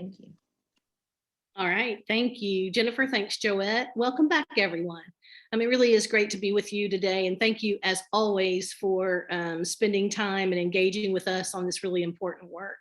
Thank you. All right, thank you, Jennifer. Thanks, Joette. Welcome back, everyone. It really is great to be with you today, and thank you, as always, for spending time and engaging with us on this really important work.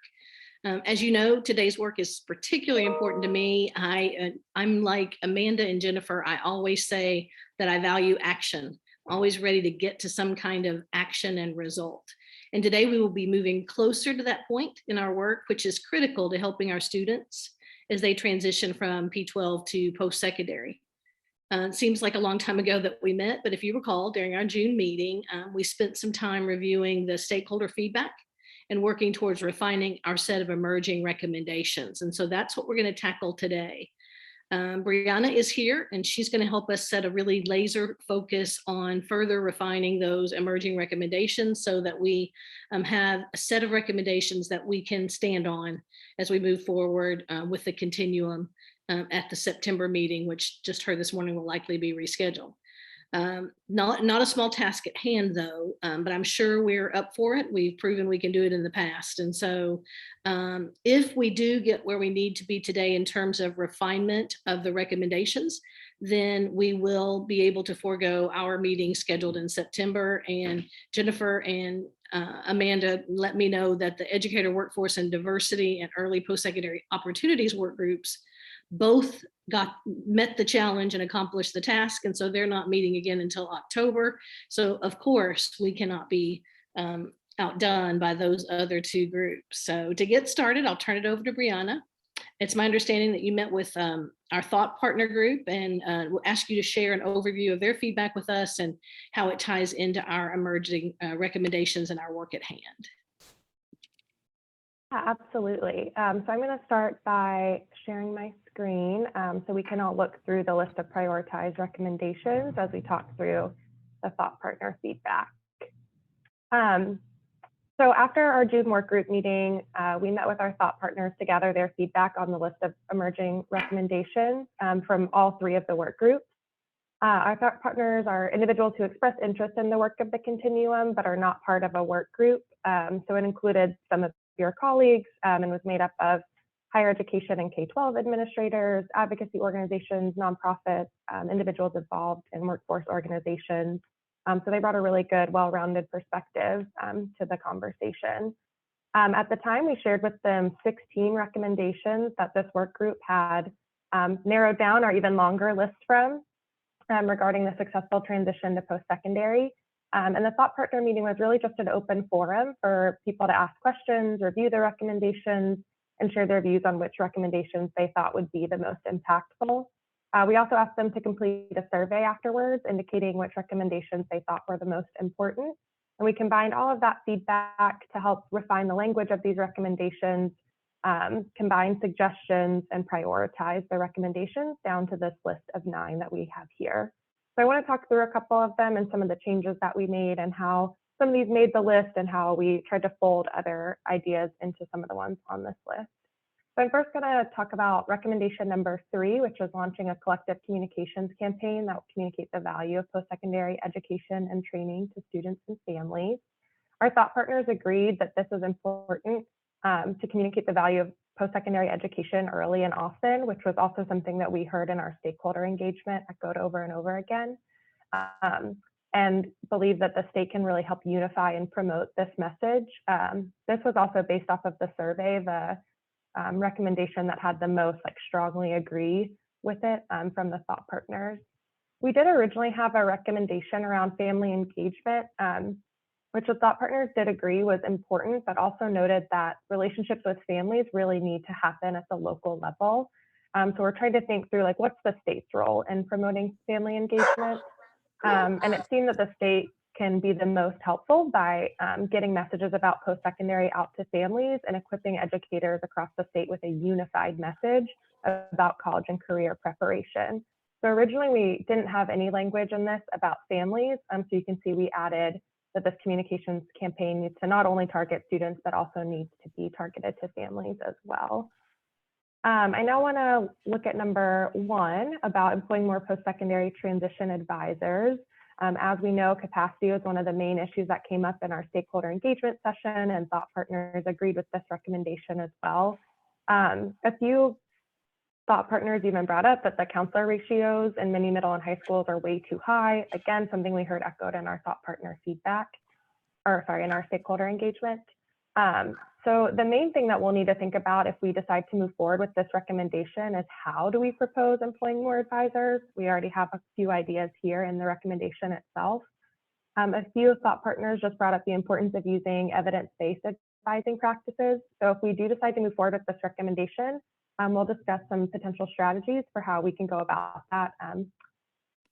As you know, today's work is particularly important to me. I'm like Amanda and Jennifer. I always say that I value action, always ready to get to some kind of action and result. And today we will be moving closer to that point in our work, which is critical to helping our students as they transition from P12 to post-secondary. It seems like a long time ago that we met, but if you recall, during our June meeting, we spent some time reviewing the stakeholder feedback and working towards refining our set of emerging recommendations. And so that's what we're going to tackle today. Brianna is here, and she's going to help us set a really laser focus on further refining those emerging recommendations so that we have a set of recommendations that we can stand on as we move forward with the continuum at the September meeting, which just heard this morning will likely be rescheduled. Not a small task at hand, though, but I'm sure we're up for it. We've proven we can do it in the past. And so if we do get where we need to be today in terms of refinement of the recommendations, then we will be able to forego our meeting scheduled in September. And Jennifer and Amanda let me know that the Educator Workforce and Diversity and Early Post-Secondary Opportunities work groups both met the challenge and accomplished the task, and so they're not meeting again until October. So of course we cannot be outdone by those other two groups. So to get started, I'll turn it over to Brianna. It's my understanding that you met with our thought partner group, and we'll ask you to share an overview of their feedback with us and how it ties into our emerging recommendations and our work at hand. Yeah, absolutely. So I'm going to start by sharing my screen so we can all look through the list of prioritized recommendations as we talk through the thought partner feedback. So after our June work group meeting, we met with our thought partners to gather their feedback on the list of emerging recommendations from all three of the work groups. Our thought partners are individuals who express interest in the work of the continuum, but are not part of a work group. So it included some of your colleagues and was made up of higher education and K-12 administrators, advocacy organizations, nonprofits, individuals involved in workforce organizations. So they brought a really good, well-rounded perspective to the conversation. At the time, we shared with them 16 recommendations that this work group had narrowed down or even longer list from regarding the successful transition to post-secondary. And the thought partner meeting was really just an open forum for people to ask questions, review the recommendations, and share their views on which recommendations they thought would be the most impactful. We also asked them to complete a survey afterwards, indicating which recommendations they thought were the most important. And we combined all of that feedback to help refine the language of these recommendations, combine suggestions, and prioritize the recommendations down to this list of 9 that we have here. So I want to talk through a couple of them and some of the changes that we made and how some of these made the list and how we tried to fold other ideas into some of the ones on this list. So I'm first going to talk about recommendation number 3, which is launching a collective communications campaign that will communicate the value of post-secondary education and training to students and families. Our thought partners agreed that this is important to communicate the value of post-secondary education early and often, which was also something that we heard in our stakeholder engagement echoed over and over again, and believe that the state can really help unify and promote this message. This was also based off of the survey, the recommendation that had the most strongly agree with it from the thought partners. We did originally have a recommendation around family engagement, which the thought partners did agree was important, but also noted that relationships with families really need to happen at the local level. So we're trying to think through what's the state's role in promoting family engagement. And it seemed that the state can be the most helpful by getting messages about post-secondary out to families and equipping educators across the state with a unified message about college and career preparation. So originally we didn't have any language in this about families. So you can see we added that this communications campaign needs to not only target students, but also needs to be targeted to families as well. I now want to look at number 1 about employing more post-secondary transition advisors. As we know, capacity was one of the main issues that came up in our stakeholder engagement session, and thought partners agreed with this recommendation as well. A few thought partners even brought up that the counselor ratios in many middle and high schools are way too high. Again, something we heard echoed in our thought partner feedback, or sorry, in our stakeholder engagement. So the main thing that we'll need to think about if we decide to move forward with this recommendation is how do we propose employing more advisors? We already have a few ideas here in the recommendation itself. A few thought partners just brought up the importance of using evidence-based advising practices. So if we do decide to move forward with this recommendation, we'll discuss some potential strategies for how we can go about that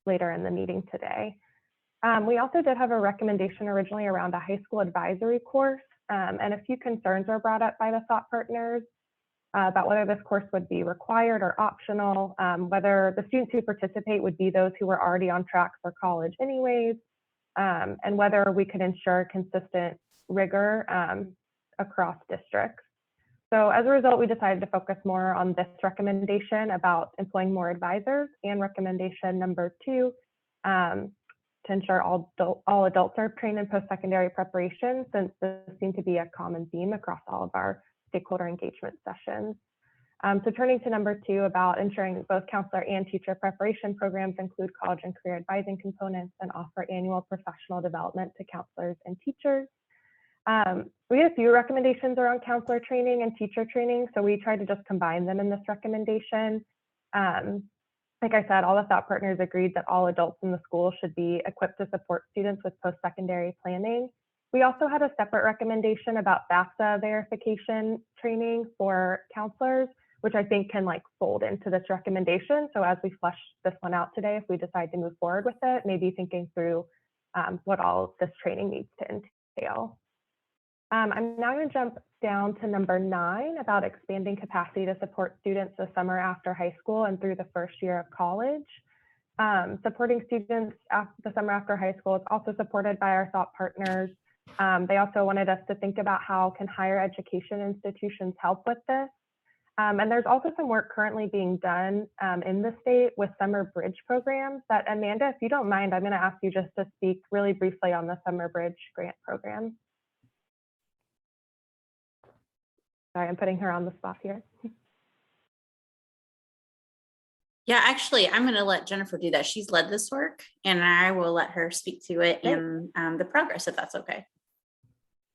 later in the meeting today. We also did have a recommendation originally around a high school advisory course, and a few concerns were brought up by the thought partners about whether this course would be required or optional, whether the students who participate would be those who were already on track for college anyways, and whether we could ensure consistent rigor across districts. So as a result, we decided to focus more on this recommendation about employing more advisors, and recommendation number 2, to ensure all adults are trained in post-secondary preparation, since this seemed to be a common theme across all of our stakeholder engagement sessions. So turning to number 2 about ensuring both counselor and teacher preparation programs include college and career advising components and offer annual professional development to counselors and teachers. We had a few recommendations around counselor training and teacher training, so we tried to just combine them in this recommendation. Like I said, all the thought partners agreed that all adults in the school should be equipped to support students with post-secondary planning. We also had a separate recommendation about Fafsa verification training for counselors, which I think can fold into this recommendation. So as we flesh this one out today, if we decide to move forward with it, maybe thinking through what all of this training needs to entail. I'm now going to jump down to number 9 about expanding capacity to support students the summer after high school and through the first year of college. Supporting students the summer after high school is also supported by our thought partners. They also wanted us to think about how can higher education institutions help with this. And there's also some work currently being done in the state with summer bridge programs that, Amanda, if you don't mind, I'm going to ask you just to speak really briefly on the summer bridge grant program. Sorry, I'm putting her on the spot here. Yeah, actually, I'm going to let Jennifer do that. She's led this work, and I will let her speak to it and the progress, if that's okay.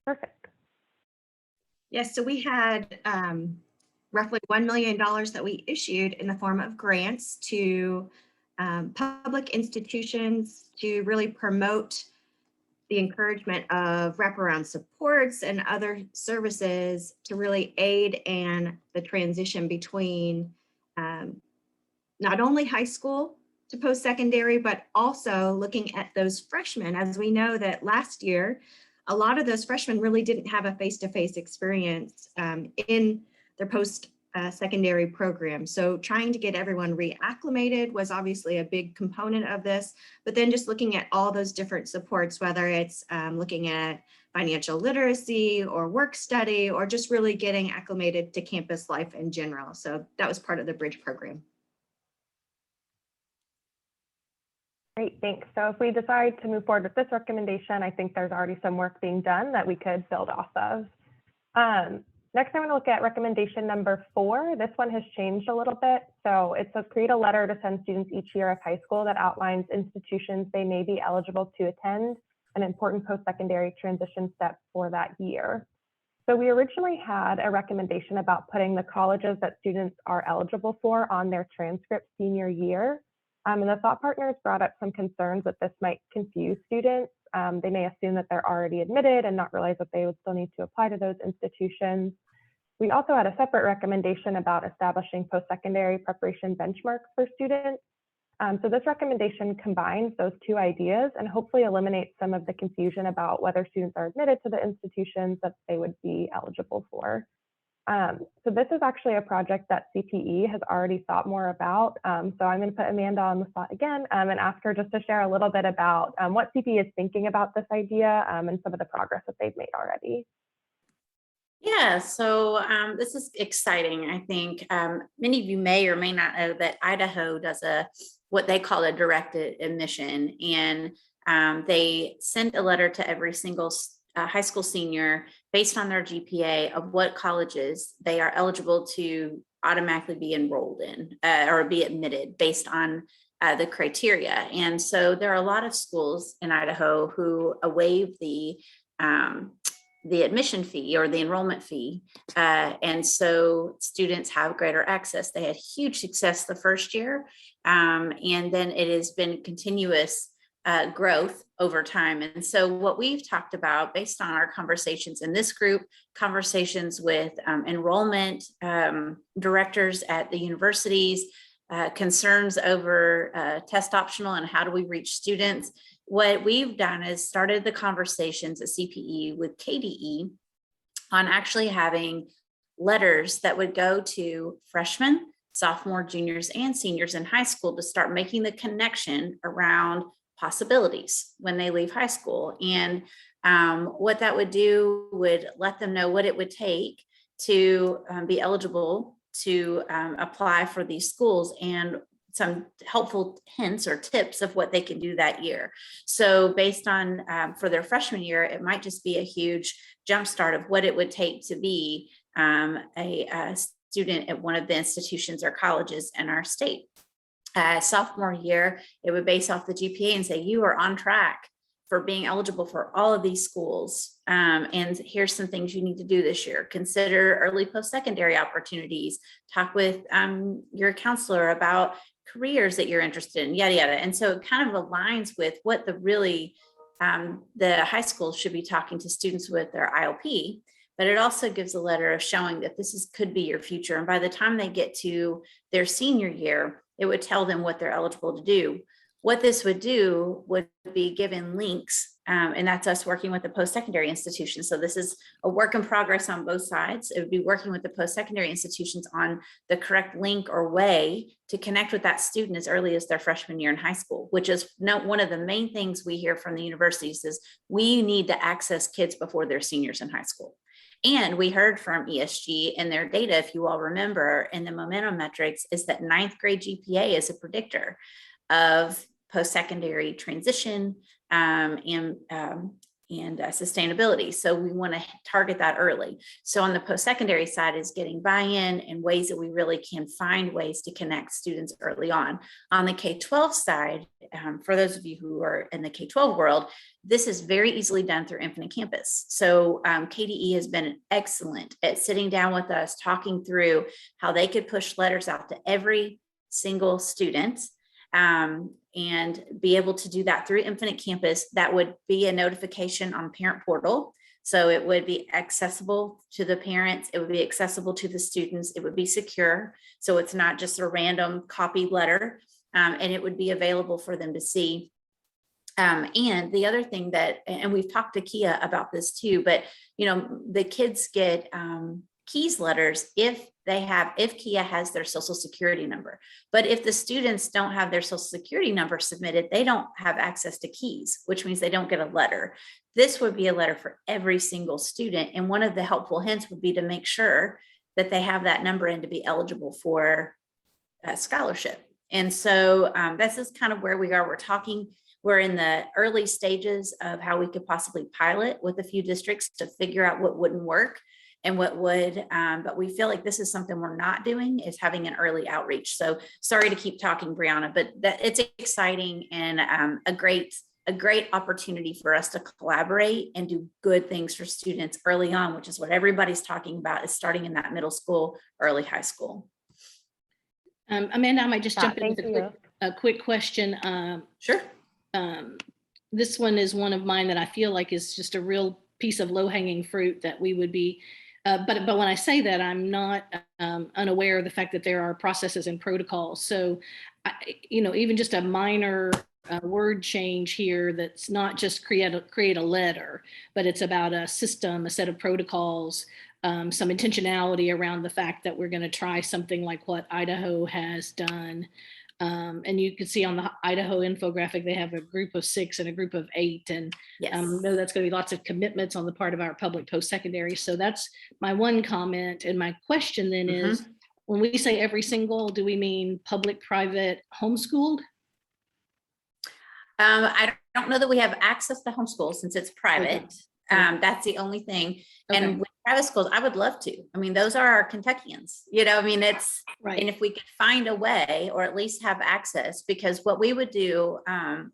Perfect. Yes, so we had roughly $1 million that we issued in the form of grants to public institutions to really promote the encouragement of wraparound supports and other services to really aid in the transition between not only high school to post-secondary, but also looking at those freshmen. As we know that last year, a lot of those freshmen really didn't have a face-to-face experience in their post-secondary program. So trying to get everyone reacclimated was obviously a big component of this, but then just looking at all those different supports, whether it's looking at financial literacy or work study, or just really getting acclimated to campus life in general. So that was part of the Bridge program. Great, thanks. So if we decide to move forward with this recommendation, I think there's already some work being done that we could build off of. Next, I'm going to look at recommendation number 4. This one has changed a little bit. So it says create a letter to send students each year of high school that outlines institutions they may be eligible to attend and important post-secondary transition steps for that year. So we originally had a recommendation about putting the colleges that students are eligible for on their transcript senior year. And the thought partners brought up some concerns that this might confuse students. They may assume that they're already admitted and not realize that they would still need to apply to those institutions. We also had a separate recommendation about establishing post-secondary preparation benchmarks for students. So this recommendation combines those two ideas and hopefully eliminates some of the confusion about whether students are admitted to the institutions that they would be eligible for. So this is actually a project that CPE has already thought more about. So I'm going to put Amanda on the spot again and ask her just to share a little bit about what CPE is thinking about this idea and some of the progress that they've made already. Yeah, so this is exciting. I think many of you may or may not know that Idaho does what they call a directed admission, and they send a letter to every single high school senior, based on their GPA, of what colleges they are eligible to automatically be enrolled in or be admitted based on the criteria. And so there are a lot of schools in Idaho who waive the admission fee or the enrollment fee. And so students have greater access. They had huge success the first year. And then it has been continuous growth over time. And so what we've talked about based on our conversations in this group, conversations with enrollment directors at the universities, concerns over test optional and how do we reach students. What we've done is started the conversations at CPE with KDE on actually having letters that would go to freshmen, sophomore, juniors, and seniors in high school to start making the connection around possibilities when they leave high school. And what that would do would let them know what it would take to be eligible to apply for these schools and some helpful hints or tips of what they can do that year. So based on for their freshman year, it might just be a huge jumpstart of what it would take to be a student at one of the institutions or colleges in our state. Sophomore year, it would base off the GPA and say, you are on track for being eligible for all of these schools. And here's some things you need to do this year. Consider early post-secondary opportunities. Talk with your counselor about careers that you're interested in, yada, yada. And so it kind of aligns with what the high school should be talking to students with their ILP, but it also gives a letter of showing that this could be your future. And by the time they get to their senior year, it would tell them what they're eligible to do. What this would do would be given links, and that's us working with the post-secondary institutions. So this is a work in progress on both sides. It would be working with the post-secondary institutions on the correct link or way to connect with that student as early as their freshman year in high school, which is one of the main things we hear from the universities is we need to access kids before they're seniors in high school. And we heard from ESG in their data, if you all remember, in the momentum metrics, is that 9th grade GPA is a predictor of post-secondary transition and sustainability. So we want to target that early. So on the post-secondary side is getting buy-in and ways that we really can find ways to connect students early on. On the K-12 side, for those of you who are in the K-12 world, this is very easily done through Infinite Campus. So KDE has been excellent at sitting down with us, talking through how they could push letters out to every single student and be able to do that through Infinite Campus. That would be a notification on Parent Portal. So it would be accessible to the parents. It would be accessible to the students. It would be secure. So it's not just a random copied letter, and it would be available for them to see. And the other thing and we've talked to Kia about this too, but the kids get keys letters if Kia has their social security number. But if the students don't have their social security number submitted, they don't have access to keys, which means they don't get a letter. This would be a letter for every single student. And one of the helpful hints would be to make sure that they have that number in to be eligible for a scholarship. And so this is kind of where we are. We're in the early stages of how we could possibly pilot with a few districts to figure out what wouldn't work and what would, but we feel like this is something we're not doing, is having an early outreach. So sorry to keep talking, Brianna, but it's exciting and a great opportunity for us to collaborate and do good things for students early on, which is what everybody's talking about, is starting in that middle school, early high school. Amanda, I might just jump in with a quick question. Sure. This one is one of mine that I feel like is just a real piece of low-hanging fruit that we would be, but when I say that, I'm not unaware of the fact that there are processes and protocols. So, even just a minor word change here that's not just create a letter, but it's about a system, a set of protocols, some intentionality around the fact that we're going to try something like what Idaho has done. And you can see on the Idaho infographic, they have a group of 6 and a group of 8. And yes. Know that's going to be lots of commitments on the part of our public post-secondary. So that's my one comment. And my question then is, when we say every single, do we mean public, private, homeschooled? I don't know that we have access to homeschool since it's private. That's the only thing. Okay. And with private schools, I would love to. I mean, those are our Kentuckians, I mean, it's, Right. and if we could find a way, or at least have access, because what we would do,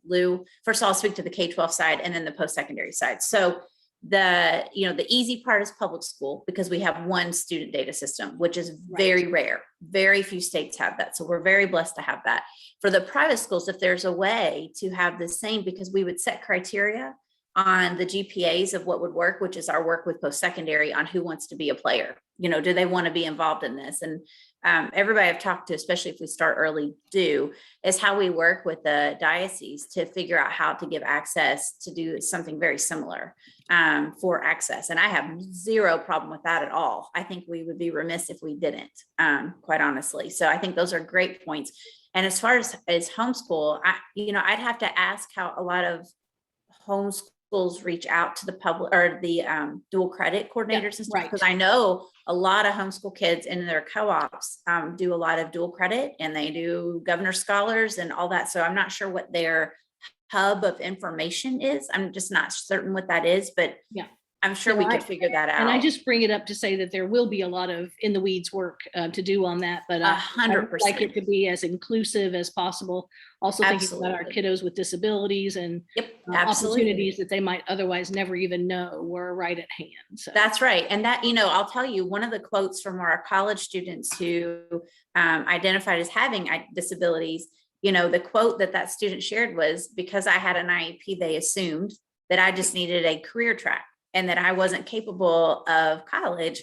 Lou, first of all, I'll speak to the K-12 side and then the post-secondary side. So the easy part is public school, because we have one student data system, which is very rare. Very few states have that. So we're very blessed to have that. For the private schools, if there's a way to have the same, because we would set criteria on the GPAs of what would work, which is our work with post-secondary on who wants to be a player. Do they want to be involved in this? And everybody I've talked to, especially if we start early, is how we work with the diocese to figure out how to give access to do something very similar for access. And I have zero problem with that at all. I think we would be remiss if we didn't, quite honestly. So I think those are great points. And as far as homeschool, I'd have to ask how a lot of homeschools reach out to the public or the dual credit coordinators and stuff, because I know a lot of homeschool kids in their co-ops do a lot of dual credit, and they do governor scholars and all that. So I'm not sure what their hub of information is. I'm just not certain what that is, but I'm sure we could figure that out. And I just bring it up to say that there will be a lot of in the weeds work to do on that, but 100%. I'd like it to be as inclusive as possible. Also thinking about our kiddos with disabilities and opportunities that they might otherwise never even know were right at hand. So that's right. And that, I'll tell you, one of the quotes from our college students who identified as having disabilities, the quote that student shared was, because I had an IEP, they assumed that I just needed a career track and that I wasn't capable of college.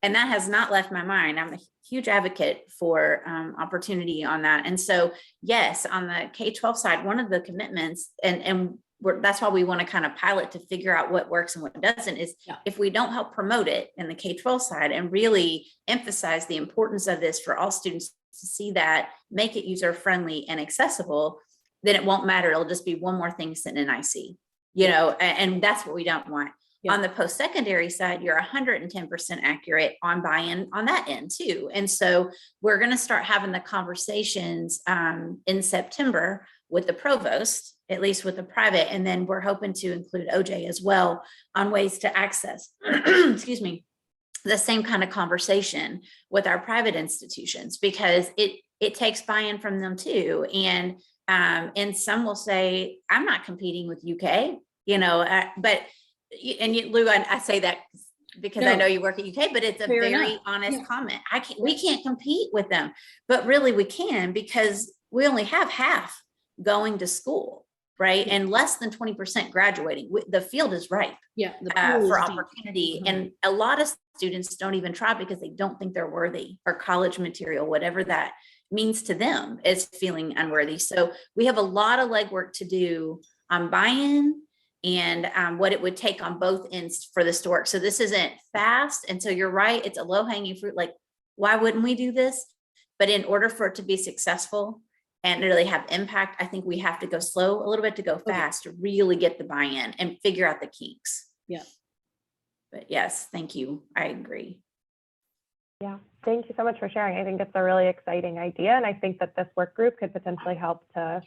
And that has not left my mind. I'm a huge advocate for opportunity on that. And so, yes, on the K-12 side, one of the commitments, and that's why we want to kind of pilot to figure out what works and what doesn't, is if we don't help promote it in the K-12 side and really emphasize the importance of this for all students to see that, make it user-friendly and accessible, then it won't matter. It'll just be one more thing sitting in IC, and that's what we don't want. On the post-secondary side, you're 110% accurate on buy-in on that end too. And so we're going to start having the conversations in September with the provost, at least with the private. And then we're hoping to include OJ as well on ways to access, excuse me, the same kind of conversation with our private institutions, because it takes buy-in from them too. And some will say, I'm not competing with UK, but Lou, I say that because I know you work at UK, but it's a very honest comment. We can't compete with them, but really we can, because we only have half going to school, right? And less than 20% graduating. The field is ripe for opportunity. And a lot of students don't even try because they don't think they're worthy, or college material, whatever that means to them, is feeling unworthy. So we have a lot of legwork to do on buy-in and what it would take on both ends for this to work. So this isn't fast. And so you're right, it's a low-hanging fruit. Like, why wouldn't we do this? But in order for it to be successful and really have impact, I think we have to go slow a little bit to go fast to really get the buy-in and figure out the kinks. But yes, thank you. I agree. Yeah, thank you so much for sharing. I think it's a really exciting idea. And I think that this work group could potentially help to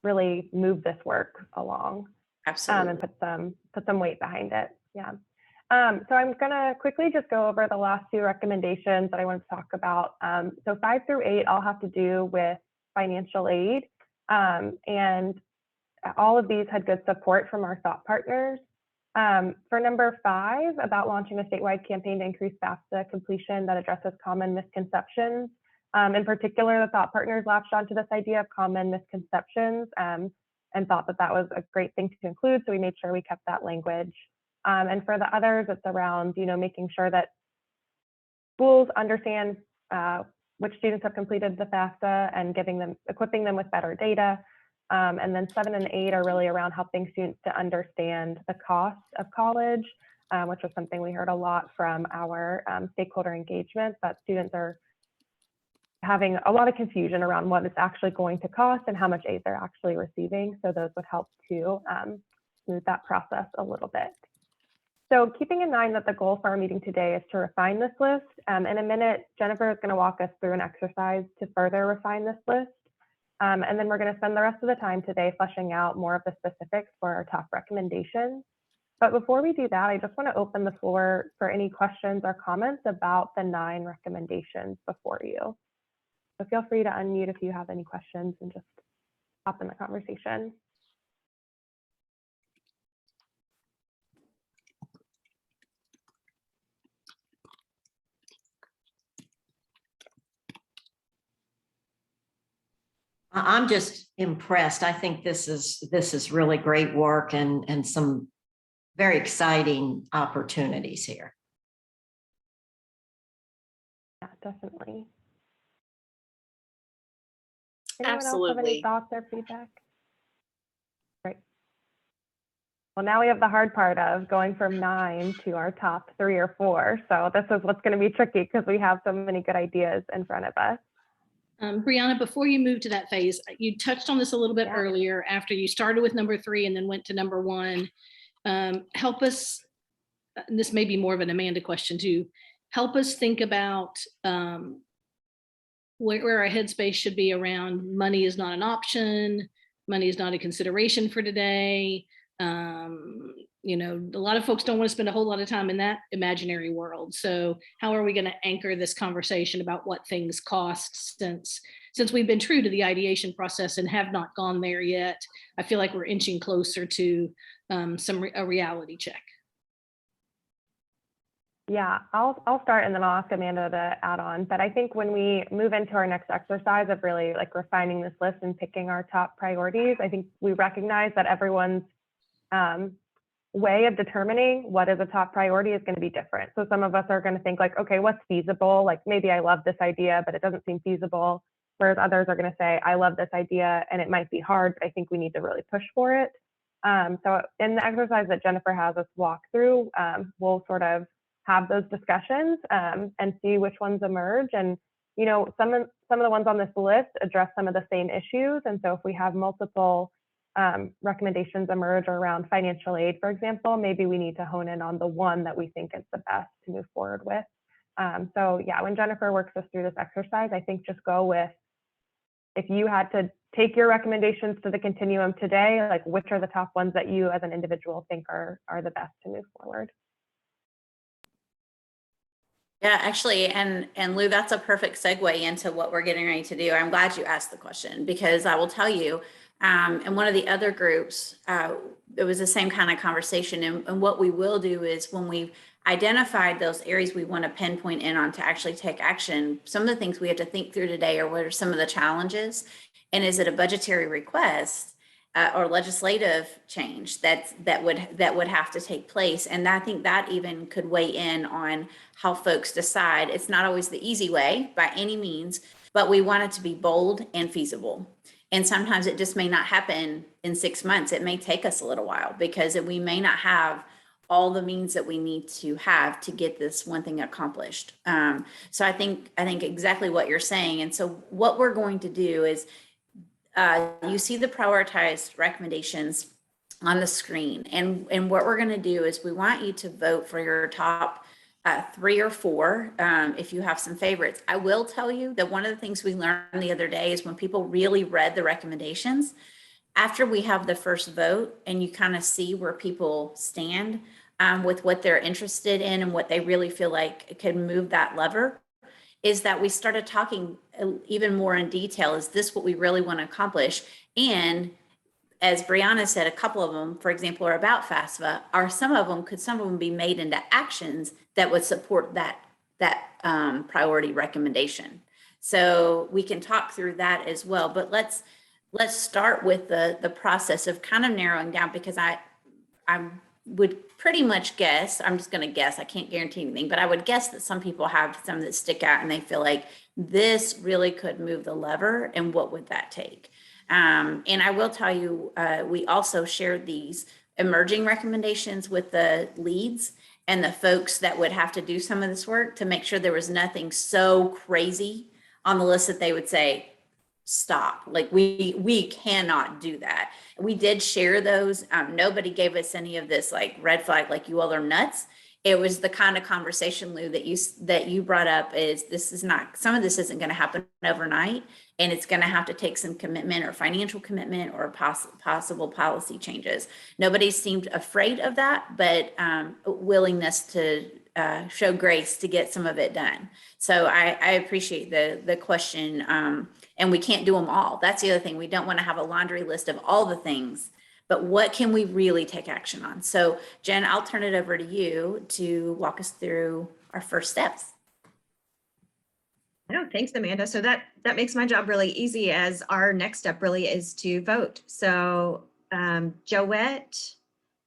really move this work along. Absolutely. And put some weight behind it. So I'm gonna quickly just go over the last two recommendations that I want to talk about. So 5 through 8 all have to do with financial aid. And all of these had good support from our thought partners. For number 5, about launching a statewide campaign to increase FAFSA completion that addresses common misconceptions. In particular, the thought partners latched onto this idea of common misconceptions and thought that that was a great thing to include. So we made sure we kept that language. And for the others, it's around, making sure that schools understand which students have completed the FAFSA and equipping them with better data. And then 7 and 8 are really around helping students to understand the cost of college, which was something we heard a lot from our stakeholder engagement, that students are having a lot of confusion around what it's actually going to cost and how much aid they're actually receiving. So those would help to smooth that process a little bit. So keeping in mind that the goal for our meeting today is to refine this list, in a minute, Jennifer is going to walk us through an exercise to further refine this list. And then we're going to spend the rest of the time today fleshing out more of the specifics for our top recommendations. But before we do that, I just want to open the floor for any questions or comments about the 9 recommendations before you. So feel free to unmute if you have any questions and just hop in the conversation. I'm just impressed. I think this is really great work and some very exciting opportunities here. Yeah, definitely. Else have any Absolutely. thoughts or feedback? Great. Well, now we have the hard part of going from 9 to our top 3 or 4. So this is what's going to be tricky because we have so many good ideas in front of us. Brianna, before you move to that phase, you touched on this a little bit Yeah. earlier after you started with number 3 and then went to number 1. Help us, and this may be more of an Amanda question too, help us think about where our headspace should be around money is not an option, money is not a consideration for today. You know, a lot of folks don't want to spend a whole lot of time in that imaginary world. So how are we going to anchor this conversation about what things cost since we've been true to the ideation process and have not gone there yet? I feel like we're inching closer to a reality check. Yeah, I'll start and then I'll ask Amanda to add on. But I think when we move into our next exercise of really like refining this list and picking our top priorities, I think we recognize that everyone's way of determining what is a top priority is going to be different. So some of us are going to think like, okay, what's feasible? Like maybe I love this idea, but it doesn't seem feasible. Whereas others are going to say, I love this idea and it might be hard, but I think we need to really push for it. So in the exercise that Jennifer has us walk through, we'll sort of have those discussions and see which ones emerge. And, you know, some of the ones on this list address some of the same issues. And so if we have multiple recommendations emerge around financial aid, for example, maybe we need to hone in on the one that we think is the best to move forward with. So yeah, when Jennifer works us through this exercise, I think just go with, if you had to take your recommendations to the continuum today, like which are the top ones that you as an individual think are the best to move forward? Yeah, actually, and Lou, that's a perfect segue into what we're getting ready to do. I'm glad you asked the question because I will tell you, in one of the other groups, it was the same kind of conversation. And what we will do is when we've identified those areas we want to pinpoint in on to actually take action, some of the things we have to think through today are what are some of the challenges, and is it a budgetary request? Or legislative change that would have to take place. And I think that even could weigh in on how folks decide. It's not always the easy way by any means, but we want it to be bold and feasible. And sometimes it just may not happen in 6 months. It may take us a little while because we may not have all the means that we need to have to get this one thing accomplished. So I think exactly what you're saying. And so what we're going to do is, you see the prioritized recommendations on the screen. And what we're going to do is we want you to vote for your top 3 or 4 if you have some favorites. I will tell you that one of the things we learned the other day is when people really read the recommendations, after we have the first vote and you kind of see where people stand with what they're interested in and what they really feel like can move that lever, is that we started talking even more in detail. Is this what we really want to accomplish? And as Brianna said, a couple of them, for example, are about FAFSA. Some of them be made into actions that would support that priority recommendation? So we can talk through that as well. But let's start with the process of kind of narrowing down, because I would pretty much guess, I'm just going to guess, I can't guarantee anything, but I would guess that some people have some that stick out and they feel like this really could move the lever, and what would that take? And I will tell you, we also shared these emerging recommendations with the leads and the folks that would have to do some of this work to make sure there was nothing so crazy on the list that they would say, stop, like we cannot do that. We did share those. Nobody gave us any of this like red flag, like you all are nuts. it was the kind of conversation, Lou, that you brought up is some of this isn't going to happen overnight, and it's going to have to take some commitment or financial commitment or possible policy changes. Nobody seemed afraid of that, but willingness to show grace to get some of it done. So I appreciate the question, and we can't do them all. That's the other thing. We don't want to have a laundry list of all the things, but what can we really take action on? So Jen, I'll turn it over to you to walk us through our first steps. No, thanks, Amanda. So that makes my job really easy, as our next step really is to vote. So Joette,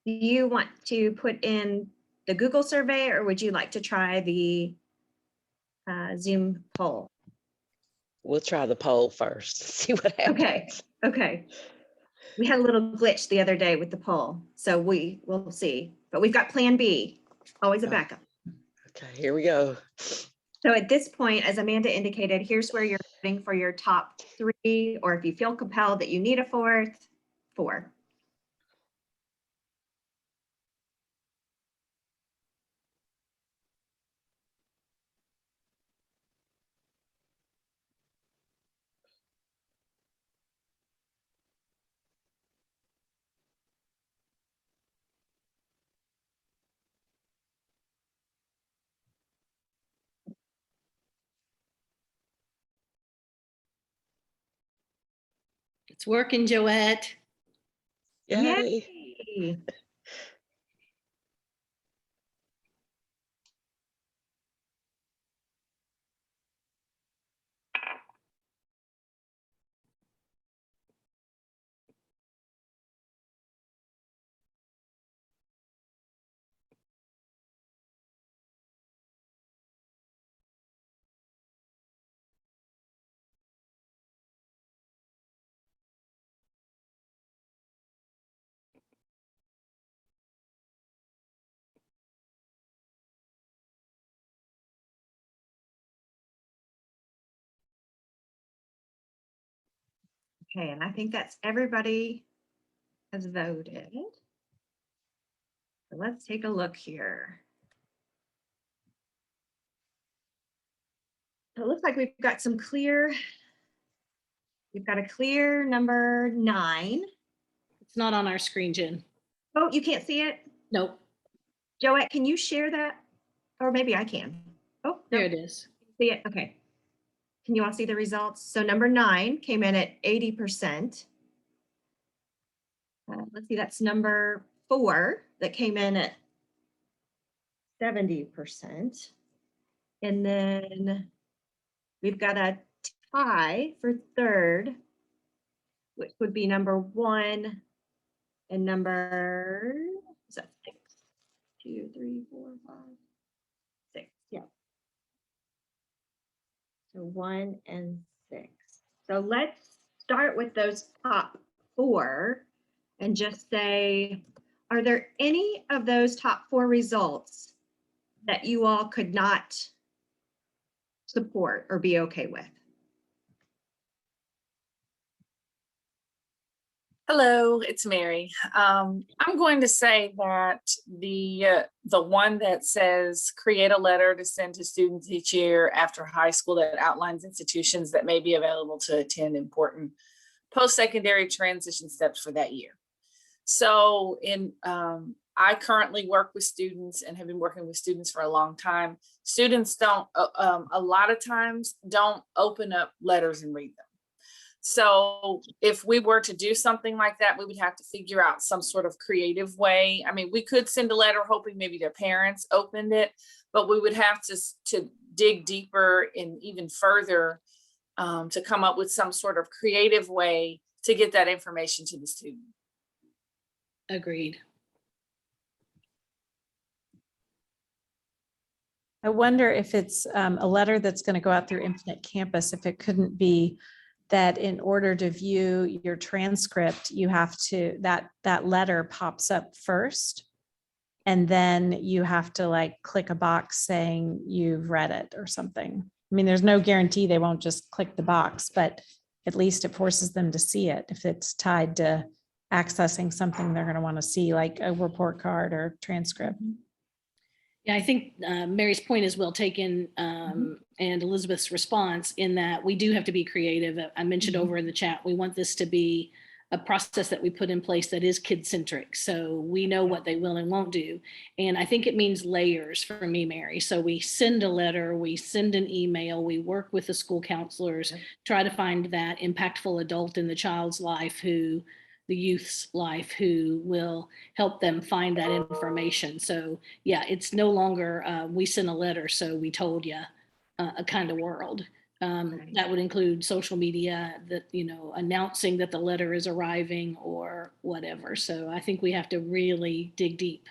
do you want to put in the Google survey, or would you like to try the Zoom poll? We'll try the poll first, see what happens. Okay. We had a little glitch the other day with the poll, so we will see. But we've got Plan B, always a backup. Okay, here we go. So at this point, as Amanda indicated, here's where you're voting for your top 3, or if you feel compelled that you need a 4th, 4. It's working, Joette. Yay. Yay. Okay, and I think that's everybody has voted. So let's take a look here. So it looks like we've got a clear number 9. It's not on our screen, Jen. Oh, you can't see it? Nope, Joette, can you share that? Or maybe I can. Oh, there no, it is. see it? Okay. Can you all see the results? So number 9 came in at 80%. Let's see, that's number 4 that came in at 70%. And then we've got a tie for 3rd, which would be number 1 and number, is that 6? 2, 3, 4, 5, 6. Yeah. So 1 and 6. So let's start with those top 4 and just say, are there any of those top 4 results that you all could not support or be okay with? Hello, it's Mary. I'm going to say that the one that says create a letter to send to students each year after high school that outlines institutions that may be available to attend important post-secondary transition steps for that year. So I currently work with students and have been working with students for a long time. Students don't, a lot of times don't open up letters and read them. So if we were to do something like that, we would have to figure out some sort of creative way. I mean, we could send a letter hoping maybe their parents opened it, but we would have to dig deeper and even further to come up with some sort of creative way to get that information to the student. Agreed. I wonder if it's a letter that's going to go out through Infinite Campus, if it couldn't be that in order to view your transcript, you have to, that letter pops up first. And then you have to like click a box saying you've read it or something. I mean, there's no guarantee they won't just click the box, but at least it forces them to see it if it's tied to accessing something they're going to want to see, like a report card or transcript. Yeah, I think Mary's point is well taken, and Elizabeth's response in that we do have to be creative. I mentioned over in the chat, we want this to be a process that we put in place that is kid-centric. So we know what they will and won't do. And I think it means layers for me, Mary. So we send a letter, we send an email, we work with the school counselors, try to find that impactful adult in the child's life the youth's life who will help them find that information. So yeah, it's no longer we sent a letter, so we told you a kind of world. That would include social media, that, you know, announcing that the letter is arriving or whatever. So I think we have to really dig deep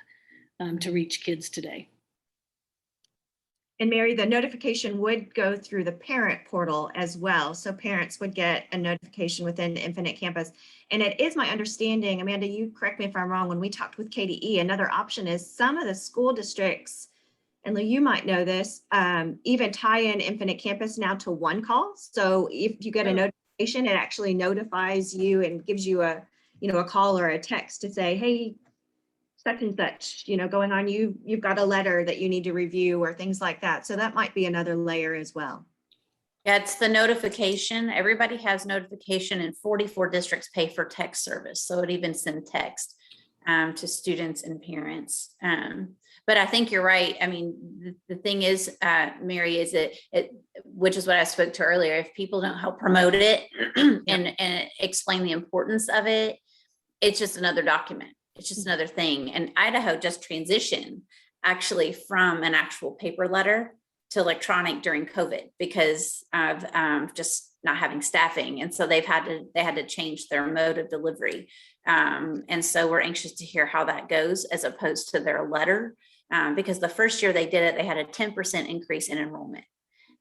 to reach kids today. And Mary, the notification would go through the parent portal as well. So parents would get a notification within Infinite Campus. And it is my understanding, Amanda, you correct me if I'm wrong, when we talked with KDE, another option is some of the school districts, and Lou, you might know this, even tie in Infinite Campus now to one call. So if you get a notification, it actually notifies you and gives you a call or a text to say, hey, such and such, going on, you've got a letter that you need to review or things like that. So that might be another layer as well. Yeah, it's the notification. Everybody has notification, and 44 districts pay for text service. So it even sends text to students and parents. But I think you're right. I mean, the thing is, Mary, is which is what I spoke to earlier. If people don't help promote it and explain the importance of it, it's just another document. It's just another thing. And Idaho just transitioned actually from an actual paper letter to electronic during COVID because of just not having staffing. And so they had to change their mode of delivery. And so we're anxious to hear how that goes as opposed to their letter. Because the first year they did it, they had a 10% increase in enrollment.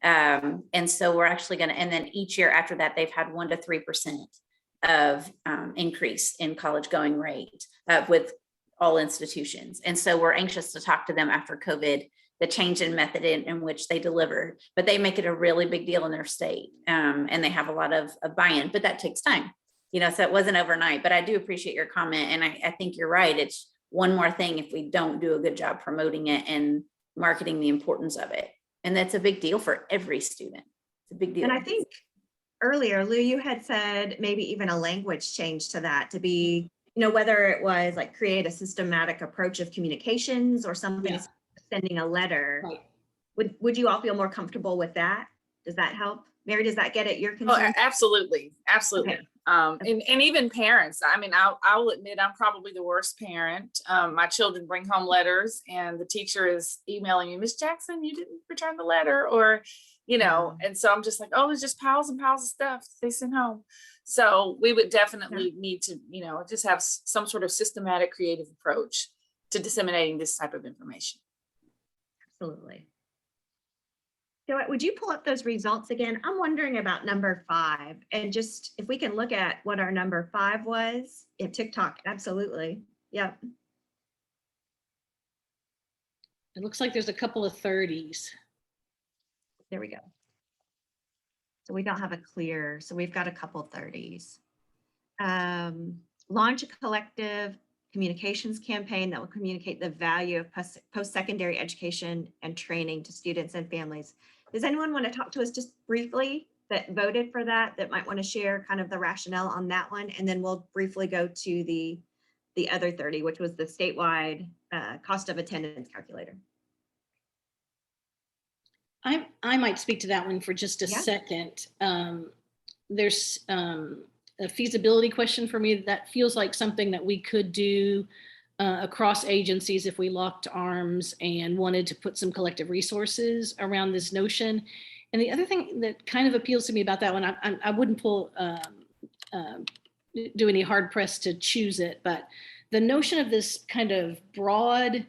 And so we're actually going to, and then each year after that, they've had 1 to 3% of increase in college going rate with all institutions. And so we're anxious to talk to them after COVID, the change in method in which they deliver, but they make it a really big deal in their state. And they have a lot of buy-in, but that takes time, so it wasn't overnight, but I do appreciate your comment. And I think you're right. It's one more thing if we don't do a good job promoting it and marketing the importance of it. And that's a big deal for every student. It's a big deal. And I think earlier, Lou, you had said maybe even a language change to that to be, whether it was like create a systematic approach of communications or something, sending a letter. Right. Would you all feel more comfortable with that? Does that help? Mary, does that get at your concern? Oh, absolutely. Absolutely. Okay. And even parents, I mean, I'll admit I'm probably the worst parent. My children bring home letters and the teacher is emailing you, Miss Jackson, you didn't return the letter, or, and so I'm just like, oh, there's just piles and piles of stuff they sent home. So we would definitely need to, just have some sort of systematic, creative approach to disseminating this type of information. Absolutely. So would you pull up those results again? I'm wondering about number 5 and just if we can look at what our number 5 was in TikTok. Absolutely. Yep. It looks like there's a couple of 30s. There we go. So we don't have a clear, so we've got a couple 30s. Launch a collective communications campaign that will communicate the value of post-secondary education and training to students and families. Does anyone want to talk to us just briefly that voted for that might want to share kind of the rationale on that one? And then we'll briefly go to the other 30, which was the statewide cost of attendance calculator. I might speak to that one for just a second. There's a feasibility question for me that feels like something that we could do across agencies if we locked arms and wanted to put some collective resources around this notion. And the other thing that kind of appeals to me about that one, I wouldn't do any hard press to choose it, but the notion of this kind of broad,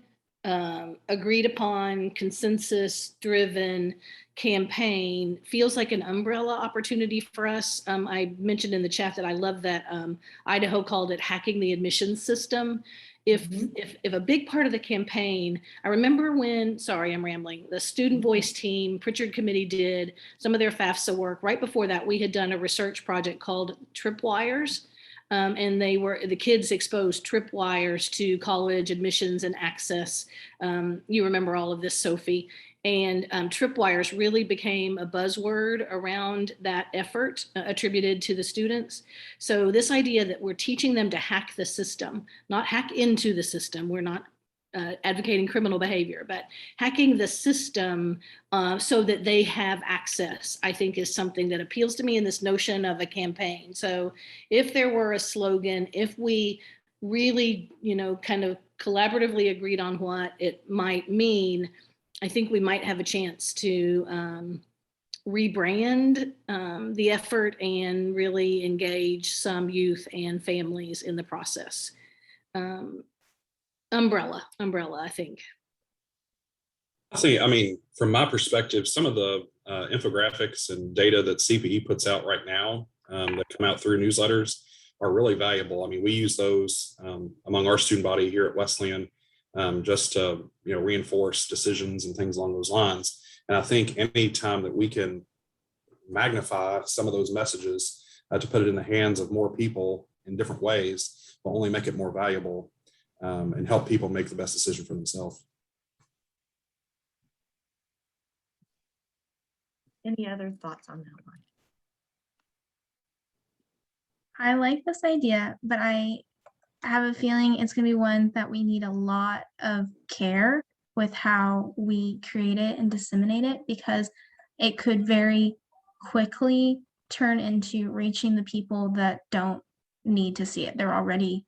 agreed upon, consensus driven campaign feels like an umbrella opportunity for us. I mentioned in the chat that I love that Idaho called it hacking the admissions system. If a big part of the campaign, I remember when, sorry, I'm rambling, the student voice team, Pritchard Committee did some of their FAFSA work. Right before that, we had done a research project called Tripwires, And the kids exposed tripwires to college admissions and access. You remember all of this, Sophie. And tripwires really became a buzzword around that effort attributed to the students. So this idea that we're teaching them to hack the system, not hack into the system. We're not advocating criminal behavior, but hacking the system so that they have access, I think is something that appeals to me in this notion of a campaign. So if there were a slogan, if we really, kind of collaboratively agreed on what it might mean, I think we might have a chance to rebrand the effort and really engage some youth and families in the process. Umbrella, I think. I mean, from my perspective, some of the infographics and data that CPE puts out right now that come out through newsletters are really valuable. I mean, we use those among our student body here at Wesleyan just to reinforce decisions and things along those lines. And I think any time that we can magnify some of those messages to put it in the hands of more people in different ways will only make it more valuable and help people make the best decision for themselves. Any other thoughts on that one? I like this idea, but I have a feeling it's going to be one that we need a lot of care with how we create it and disseminate it, because it could very quickly turn into reaching the people that don't need to see it. They're already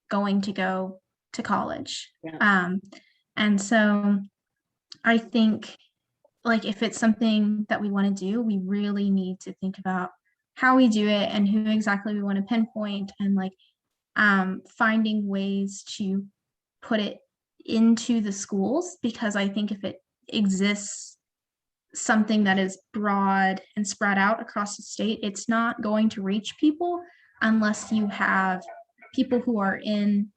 going to go to college. Yeah. And so I think, like, if it's something that we want to do, we really need to think about how we do it and who exactly we want to pinpoint, and like finding ways to put it into the schools, because I think if it exists something that is broad and spread out across the state, it's not going to reach people unless you have people who are in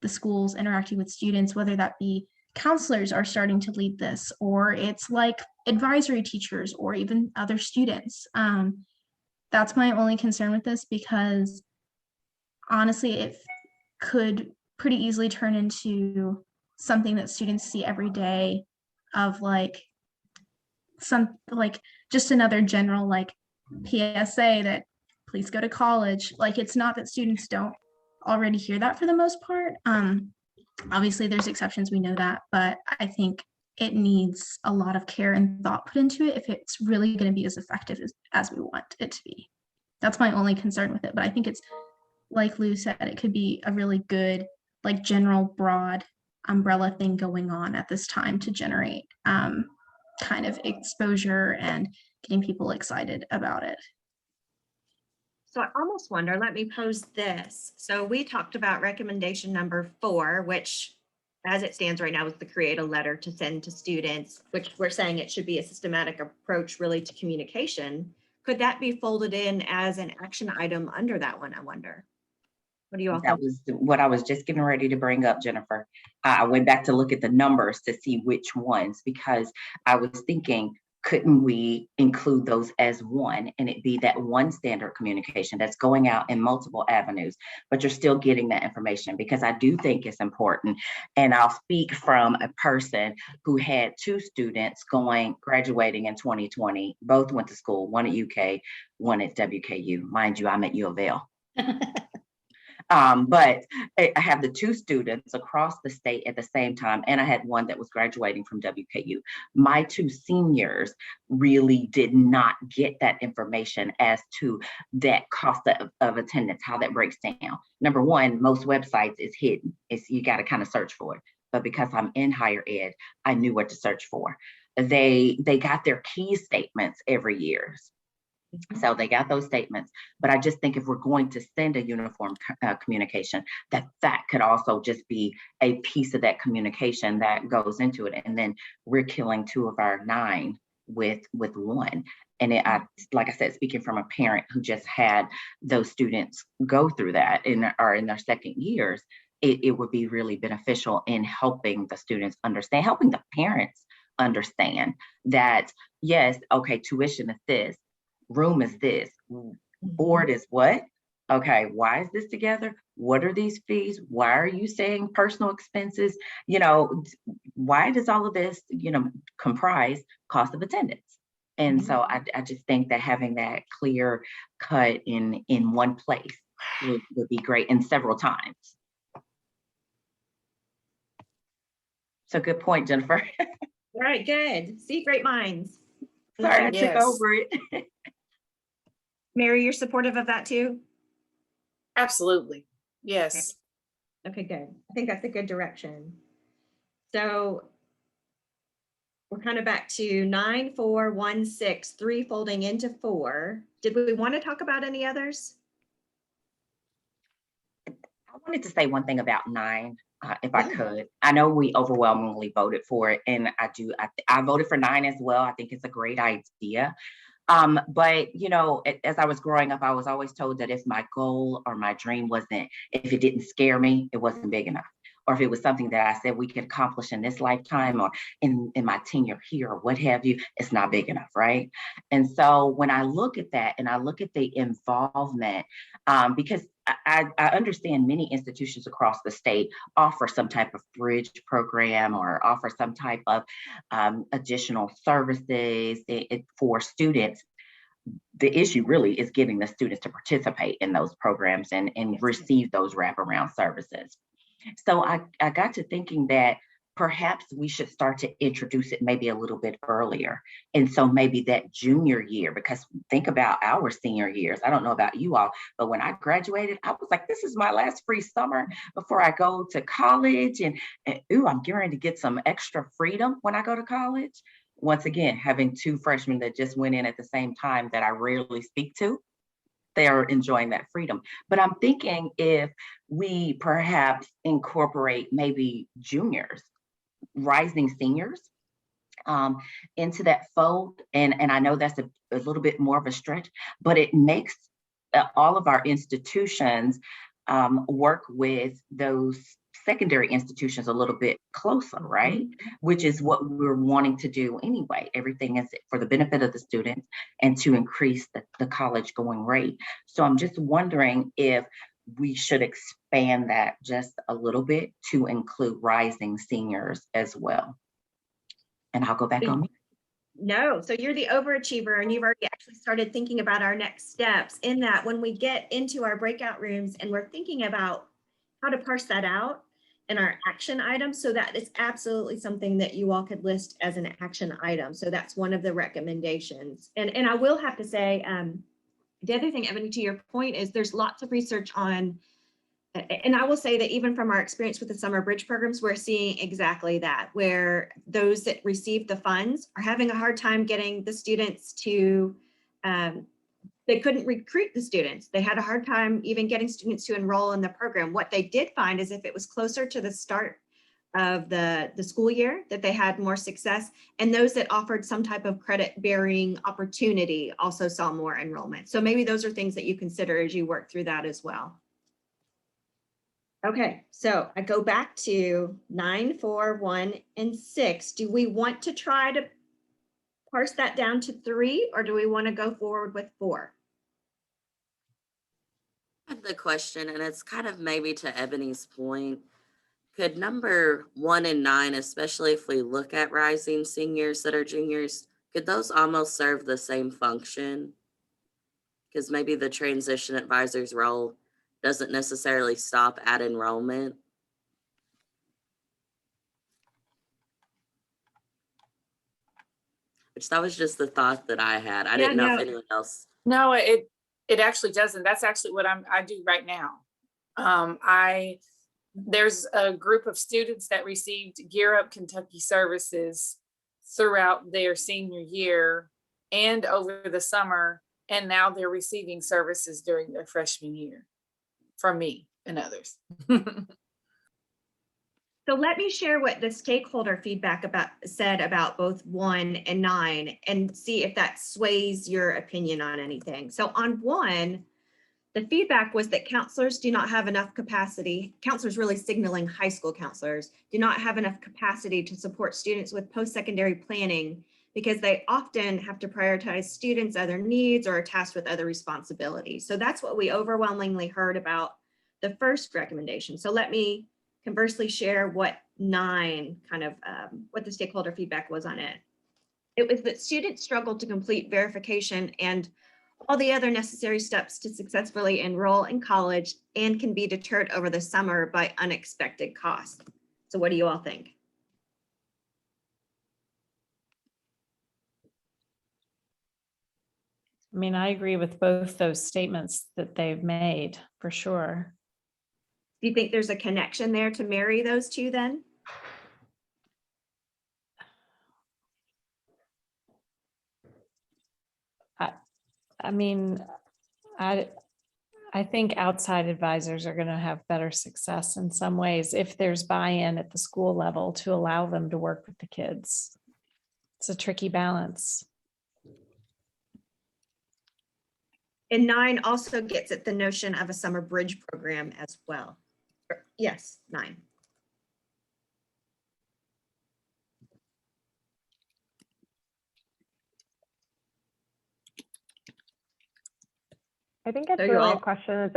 the schools interacting with students, whether that be counselors are starting to lead this, or it's like advisory teachers or even other students. That's my only concern with this, because honestly, it could pretty easily turn into something that students see every day of like just another general like PSA that please go to college. Like, it's not that students don't already hear that for the most part. Obviously there's exceptions, we know that, but I think it needs a lot of care and thought put into it if it's really going to be as effective as we want it to be. That's my only concern with it. But I think it's, like Lou said, it could be a really good, like, general broad umbrella thing going on at this time to generate kind of exposure and getting people excited about it. So I almost wonder, let me pose this. So we talked about recommendation number 4, which as it stands right now is to create a letter to send to students, which we're saying it should be a systematic approach really to communication. Could that be folded in as an action item under that one, I wonder? What do you all think? That was what I was just getting ready to bring up, Jennifer. I went back to look at the numbers to see which ones, because I was thinking, couldn't we include those as one, and it be that one standard communication that's going out in multiple avenues, but you're still getting that information? Because I do think it's important. And I'll speak from a person who had 2 students graduating in 2020, both went to school, one at UK, one at WKU. Mind you, I'm at U of L. But I have the 2 students across the state at the same time, and I had one that was graduating from WKU. My 2 seniors really did not get that information as to that cost of attendance, how that breaks down. Number one, most websites is hidden. You got to kind of search for it. But because I'm in higher ed, I knew what to search for. They got their key statements every year. So they got those statements, but I just think if we're going to send a uniform communication, that could also just be a piece of that communication that goes into it. And then we're killing 2 of our 9 with 1. And like I said, speaking from a parent who just had those students go through that are in their second years, it would be really beneficial in helping the students understand, helping the parents understand that, yes, okay, tuition is this, room is this, board is what, Okay, why is this together? What are these fees? Why are you saying personal expenses? You know, why does all of this, comprise cost of attendance? And so I just think that having that clear cut in one place would be great, and several times. So good point, Jennifer. All right, good. See, great minds. Sorry, I Yes. took over it. Mary, you're supportive of that too? Absolutely. Yes. Okay, good. I think that's a good direction. So we're kind of back to 9, 4, 1, 6, 3 folding into 4. Did we want to talk about any others? I wanted to say one thing about 9, if I Yeah. could. I know we overwhelmingly voted for it, and I voted for 9 as well. I think it's a great idea. But as I was growing up, I was always told that if my goal or my dream if it didn't scare me, it wasn't big enough. Or if it was something that I said we could accomplish in this lifetime or in my tenure here or what have you, it's not big enough, right? And so when I look at that and I look at the involvement, because I understand many institutions across the state offer some type of bridge program or offer some type of additional services for students. The issue really is getting the students to participate in those programs and receive those wraparound services. So I got to thinking that perhaps we should start to introduce it maybe a little bit earlier. And so maybe that junior year, because think about our senior years. I don't know about you all, but when I graduated, I was like, this is my last free summer before I go to college. And ooh, I'm getting to get some extra freedom when I go to college. Once again, having 2 freshmen that just went in at the same time that I rarely speak to, they are enjoying that freedom. But I'm thinking if we perhaps incorporate maybe juniors, rising seniors into that fold. And I know that's a little bit more of a stretch, but it makes all of our institutions work with those secondary institutions a little bit closer, right? Which is what we're wanting to do anyway. Everything is for the benefit of the students and to increase the college going rate. So I'm just wondering if we should expand that just a little bit to include rising seniors as well. And I'll go back on me. No, so you're the overachiever and you've already actually started thinking about our next steps in that when we get into our breakout rooms and we're thinking about how to parse that out in our action items. So that is absolutely something that you all could list as an action item. So that's one of the recommendations. And I will have to say, the other thing, Ebony, to your point is there's lots of research on, and I will say that even from our experience with the summer bridge programs, we're seeing exactly that, where those that receive the funds are having a hard time getting the students to, they couldn't recruit the students. They had a hard time even getting students to enroll in the program. What they did find is if it was closer to the start of the school year, that they had more success. And those that offered some type of credit bearing opportunity also saw more enrollment. So maybe those are things that you consider as you work through that as well. Okay, so I go back to 9, 4, 1, and 6. Do we want to try to parse that down to 3, or do we want to go forward with 4? I have the question, and it's kind of maybe to Ebony's point. Could number 1 and 9, especially if we look at rising seniors that are juniors, could those almost serve the same function? Because maybe the transition advisor's role doesn't necessarily stop at enrollment. Which that was just the thought that I had. I didn't know if anyone else. No, it actually doesn't. That's actually what I do right now. There's a group of students that received Gear Up Kentucky services throughout their senior year and over the summer, and now they're receiving services during their freshman year from me and others. So let me share what the stakeholder feedback said about both 1 and 9 and see if that sways your opinion on anything. So on 1, the feedback was that counselors do not have enough capacity. Counselors, really signaling high school counselors, do not have enough capacity to support students with post-secondary planning because they often have to prioritize students' other needs or are tasked with other responsibilities. So that's what we overwhelmingly heard about the first recommendation. So let me conversely share what 9 kind of what the stakeholder feedback was on it. It was that students struggled to complete verification and all the other necessary steps to successfully enroll in college and can be deterred over the summer by unexpected costs. So what do you all think? I mean, I agree with both those statements that they've made, for sure. Do you think there's a connection there to marry those two then? I mean, I think outside advisors are going to have better success in some ways if there's buy-in at the school level to allow them to work with the kids. It's a tricky balance. And 9 also gets at the notion of a summer bridge program as well. Yes, 9. I think it's So you really all- a question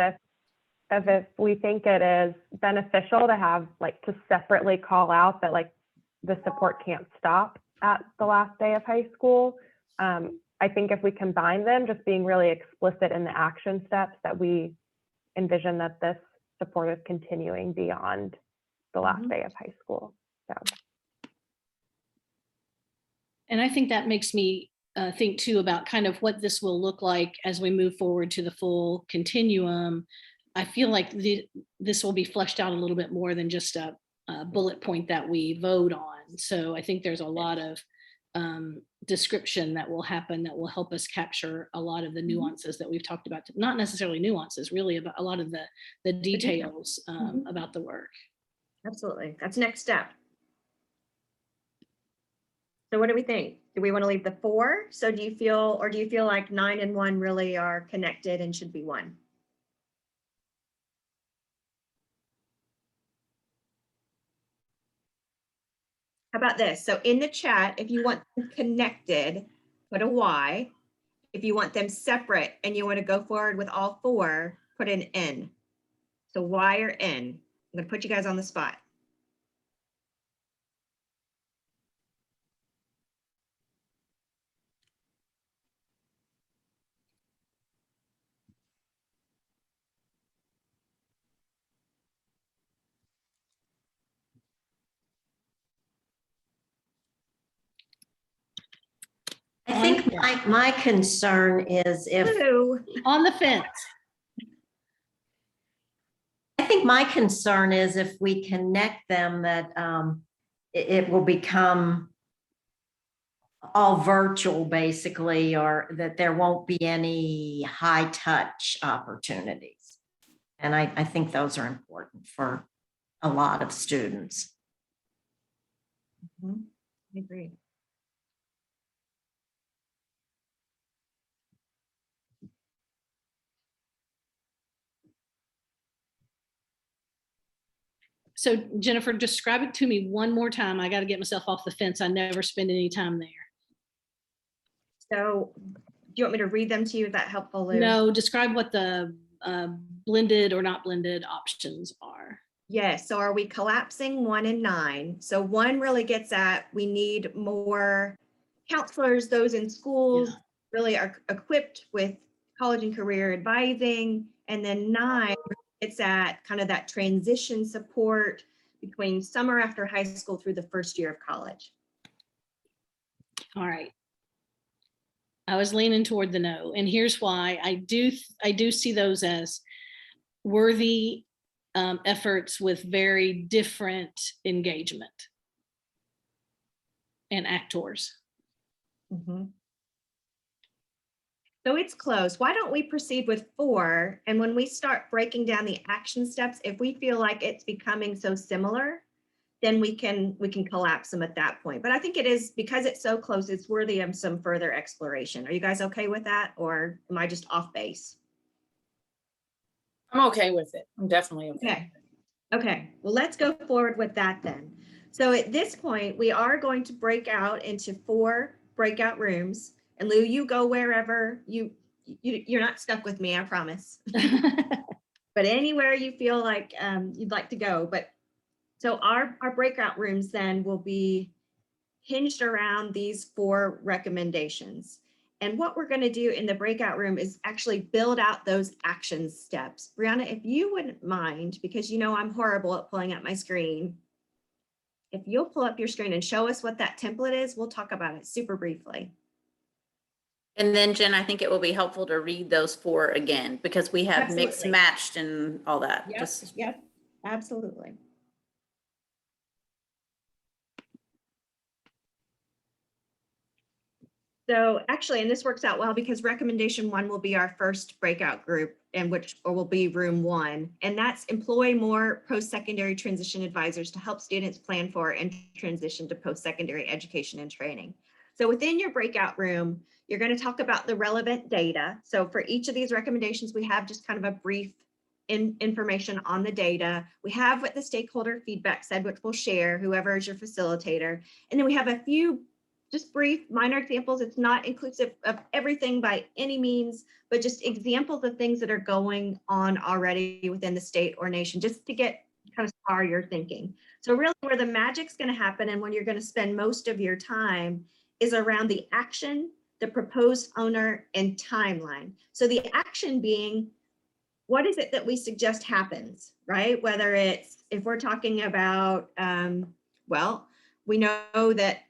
of if we think it is beneficial to have like to separately call out that like the support can't stop at the last day of high school. I think if we combine them, just being really explicit in the action steps that we envision that this support is continuing beyond the last day of high school. So. And I think that makes me think too about kind of what this will look like as we move forward to the full continuum. I feel like this will be fleshed out a little bit more than just a bullet point that we vote on. So I think there's a lot of description that will happen that will help us capture a lot of the nuances that we've talked about. Not necessarily nuances, really about a lot of the details about the work. Absolutely. That's next step. So what do we think? Do we want to leave the 4? So do you feel like 9 and 1 really are connected and should be 1? How about this? So in the chat, if you want them connected, put a Y. If you want them separate and you want to go forward with all 4, put an N. So Y or N. I'm going to put you guys on the spot. I think my concern is if, Ooh. On the fence. I think my concern is if we connect them that it will become all virtual basically, or that there won't be any high touch opportunities. And I think those are important for a lot of students. I agree. So Jennifer, describe it to me one more time. I got to get myself off the fence. I never spend any time there. So do you want me to read them to you? Is that helpful, Lou? No, describe what the blended or not blended options are. Yes. So are we collapsing 1 and 9? So 1 really gets at, we need more counselors, those in schools really are equipped with college and career advising. And then 9, it's at kind of that transition support between summer after high school through the first year of college. All right. I was leaning toward the no, and here's why. I do see those as worthy efforts with very different engagement and actors. So it's close. Why don't we proceed with 4? And when we start breaking down the action steps, if we feel like it's becoming so similar, then we can collapse them at that point. But I think it is, because it's so close, it's worthy of some further exploration. Are you guys okay with that? Or am I just off base? I'm okay with it. I'm definitely okay. Okay. Okay. Well, let's go forward with that then. So at this point, we are going to break out into 4 breakout rooms. And Lou, you go wherever you're not stuck with me, I promise. But anywhere you feel like you'd like to go. But so our breakout rooms then will be hinged around these 4 recommendations. And what we're going to do in the breakout room is actually build out those action steps. Brianna, if you wouldn't mind, because you know I'm horrible at pulling up my screen. If you'll pull up your screen and show us what that template is, we'll talk about it super briefly. And then Jen, I think it will be helpful to read those 4 again, because we have mixed, Absolutely. matched and all that. Yep, absolutely. So actually, and this works out well because recommendation 1 will be our first breakout group, and which will be room 1. And that's employ more post-secondary transition advisors to help students plan for and transition to post-secondary education and training. So within your breakout room, you're going to talk about the relevant data. So for each of these recommendations, we have just kind of a brief information on the data. We have what the stakeholder feedback said, which we'll share, whoever is your facilitator. And then we have a few just brief minor examples. It's not inclusive of everything by any means, but just examples of things that are going on already within the state or nation, just to get kind of spark your thinking. So really where the magic's going to happen and when you're going to spend most of your time is around the action, the proposed owner, and timeline. So the action being, what is it that we suggest happens, right? Whether it's, if we're talking about, well, we know that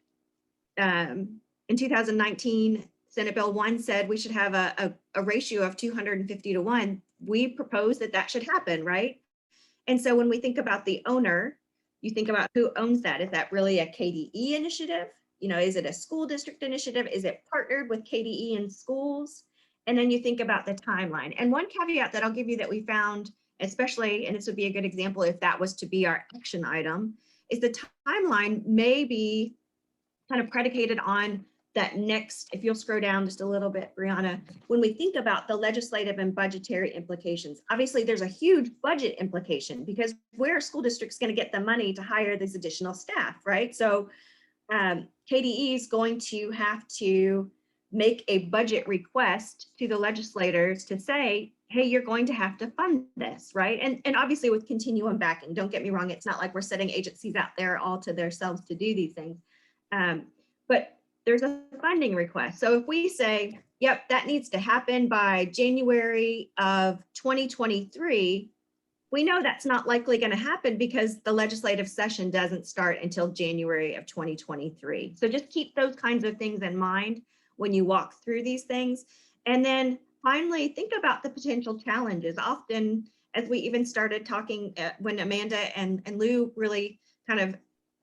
in 2019, Senate Bill 1 said we should have a ratio of 250 to 1. We propose that that should happen, right? And so when we think about the owner, you think about who owns that. Is that really a KDE initiative? You know, is it a school district initiative? Is it partnered with KDE and schools? And then you think about the timeline. And one caveat that I'll give you that we found, especially, and this would be a good example if that was to be our action item, is the timeline may be kind of predicated on that next, if you'll scroll down just a little bit, Brianna, when we think about the legislative and budgetary implications, obviously there's a huge budget implication because where are school districts going to get the money to hire these additional staff, right? So KDE is going to have to make a budget request to the legislators to say, hey, you're going to have to fund this, right? And obviously with continuum backing, don't get me wrong, it's not like we're setting agencies out there all to themselves to do these things. But there's a funding request. So if we say, yep, that needs to happen by January of 2023, we know that's not likely going to happen because the legislative session doesn't start until January of 2023. So just keep those kinds of things in mind when you walk through these things. And then finally, think about the potential challenges. Often, as we even started talking when Amanda and Lou really kind of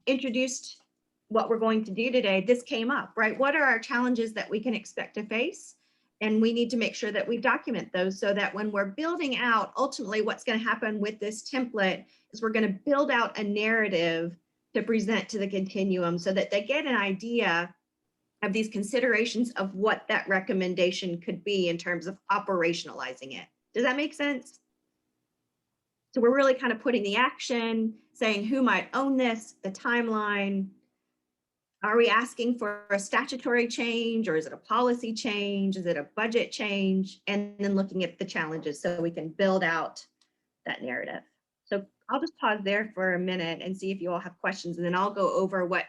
introduced what we're going to do today, this came up, right? What are our challenges that we can expect to face? And we need to make sure that we document those so that when we're building out, ultimately what's going to happen with this template is we're going to build out a narrative to present to the continuum so that they get an idea of these considerations of what that recommendation could be in terms of operationalizing it. Does that make sense? So we're really kind of putting the action, saying who might own this, the timeline. Are we asking for a statutory change or is it a policy change? Is it a budget change? And then looking at the challenges so we can build out that narrative. So I'll just pause there for a minute and see if you all have questions, and then I'll go over what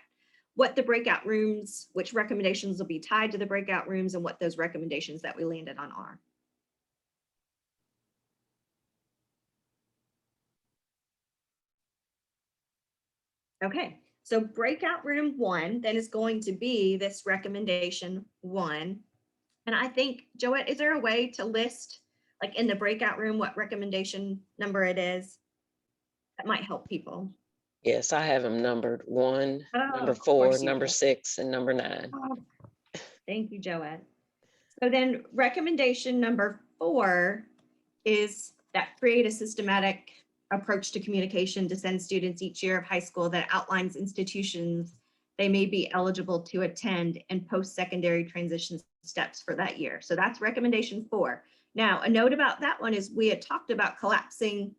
the breakout rooms, which recommendations will be tied to the breakout rooms, and what those recommendations that we landed on are. Okay. So breakout room 1, then is going to be this recommendation 1. And I think, Joette, is there a way to list, like in the breakout room, what recommendation number it is? That might help people. Yes, I have them numbered 1, number 4, number 6, and number 9. Oh, thank you, Joette. So then recommendation number 4 is that create a systematic approach to communication to send students each year of high school that outlines institutions they may be eligible to attend and post-secondary transition steps for that year. So that's recommendation 4. Now, a note about that one is we had talked about collapsing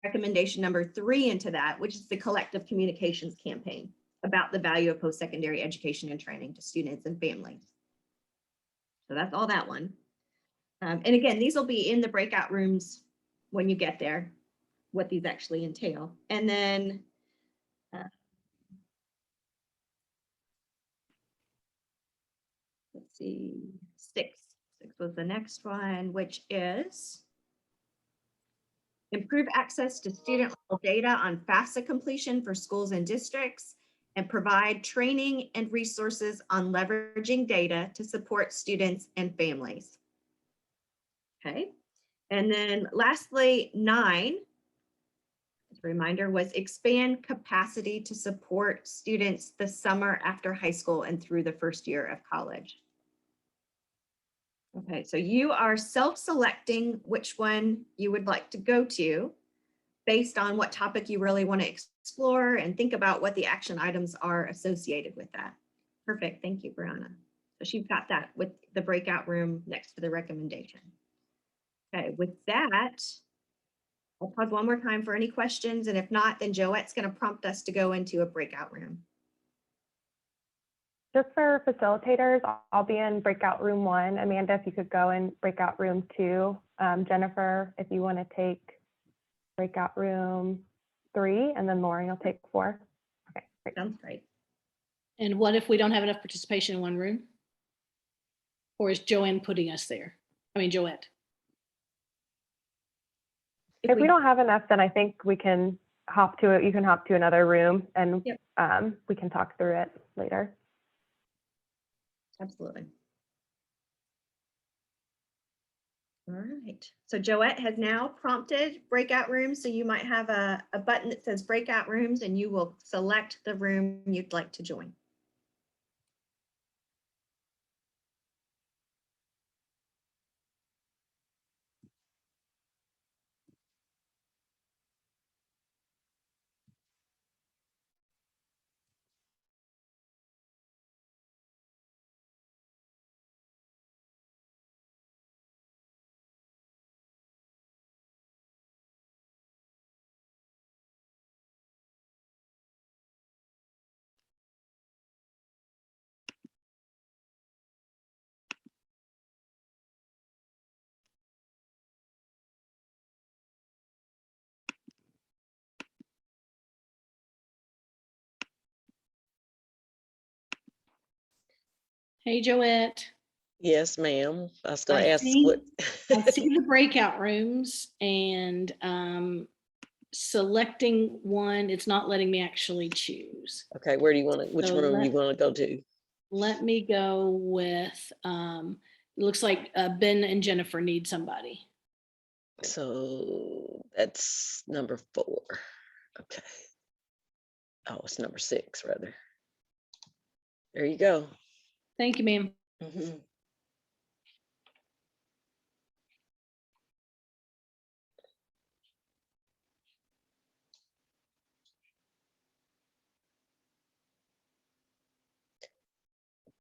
recommendation number 3 into that, which is the collective communications campaign. about the value of post-secondary education and training to students and families. So that's all that one. And again, these will be in the breakout rooms when you get there, what these actually entail. And then let's see, six was the next one, which is improve access to student level data on FAFSA completion for schools and districts, and provide training and resources on leveraging data to support students and families. Okay, and then lastly, 9, as a reminder, was expand capacity to support students the summer after high school and through the first year of college. Okay, so you are self-selecting which one you would like to go to based on what topic you really want to explore, and think about what the action items are associated with that. Perfect, thank you, Brianna. So she's got that with the breakout room next to the recommendation. Okay, with that, I'll pause one more time for any questions, and if not, then Joette's going to prompt us to go into a breakout room. Just for facilitators, I'll be in breakout room 1. Amanda, if you could go in breakout room 2. Jennifer, if you want to take breakout room 3, and then Lauren will take 4. Okay, great. Sounds great. And what if we don't have enough participation in one room? Or is Joanne putting us there? I mean, Joette. If we don't have enough, then I think we can hop to it. You can hop to another room, and Yep. We can talk through it later. Absolutely. All right, so Joette has now prompted breakout rooms, so you might have a button that says breakout rooms, and you will select the room you'd like to join. Hey, Joette. Yes, ma'am. I was gonna I ask see- what. I see the breakout rooms, and selecting one, it's not letting me actually choose. Okay, where do you want to, which So room you want to go to? Let me go with, it looks like Ben and Jennifer need somebody. So that's number 4. Okay. Oh, it's number 6 rather. There you go. Thank you, ma'am. Mhm.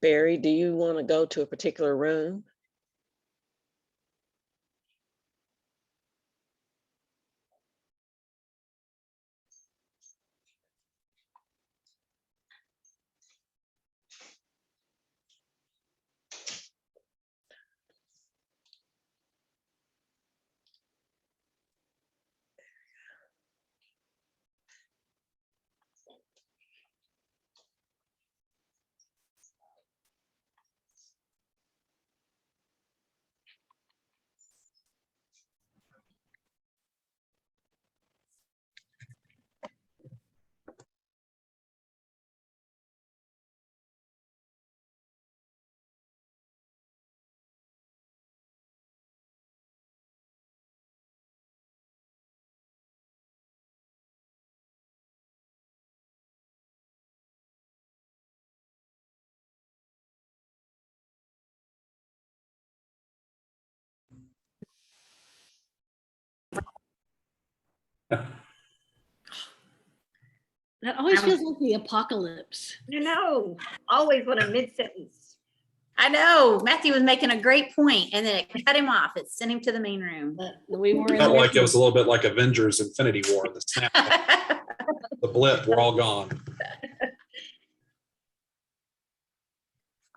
Barry, do you want to go to a particular room? That always feels like the apocalypse. I know, always when I'm mid-sentence. I know, Matthew was making a great point, and then it cut him off. It sent him to the main room. We were in Felt there like it was a too. little bit like Avengers Infinity War, the snap, the blip, we're all gone.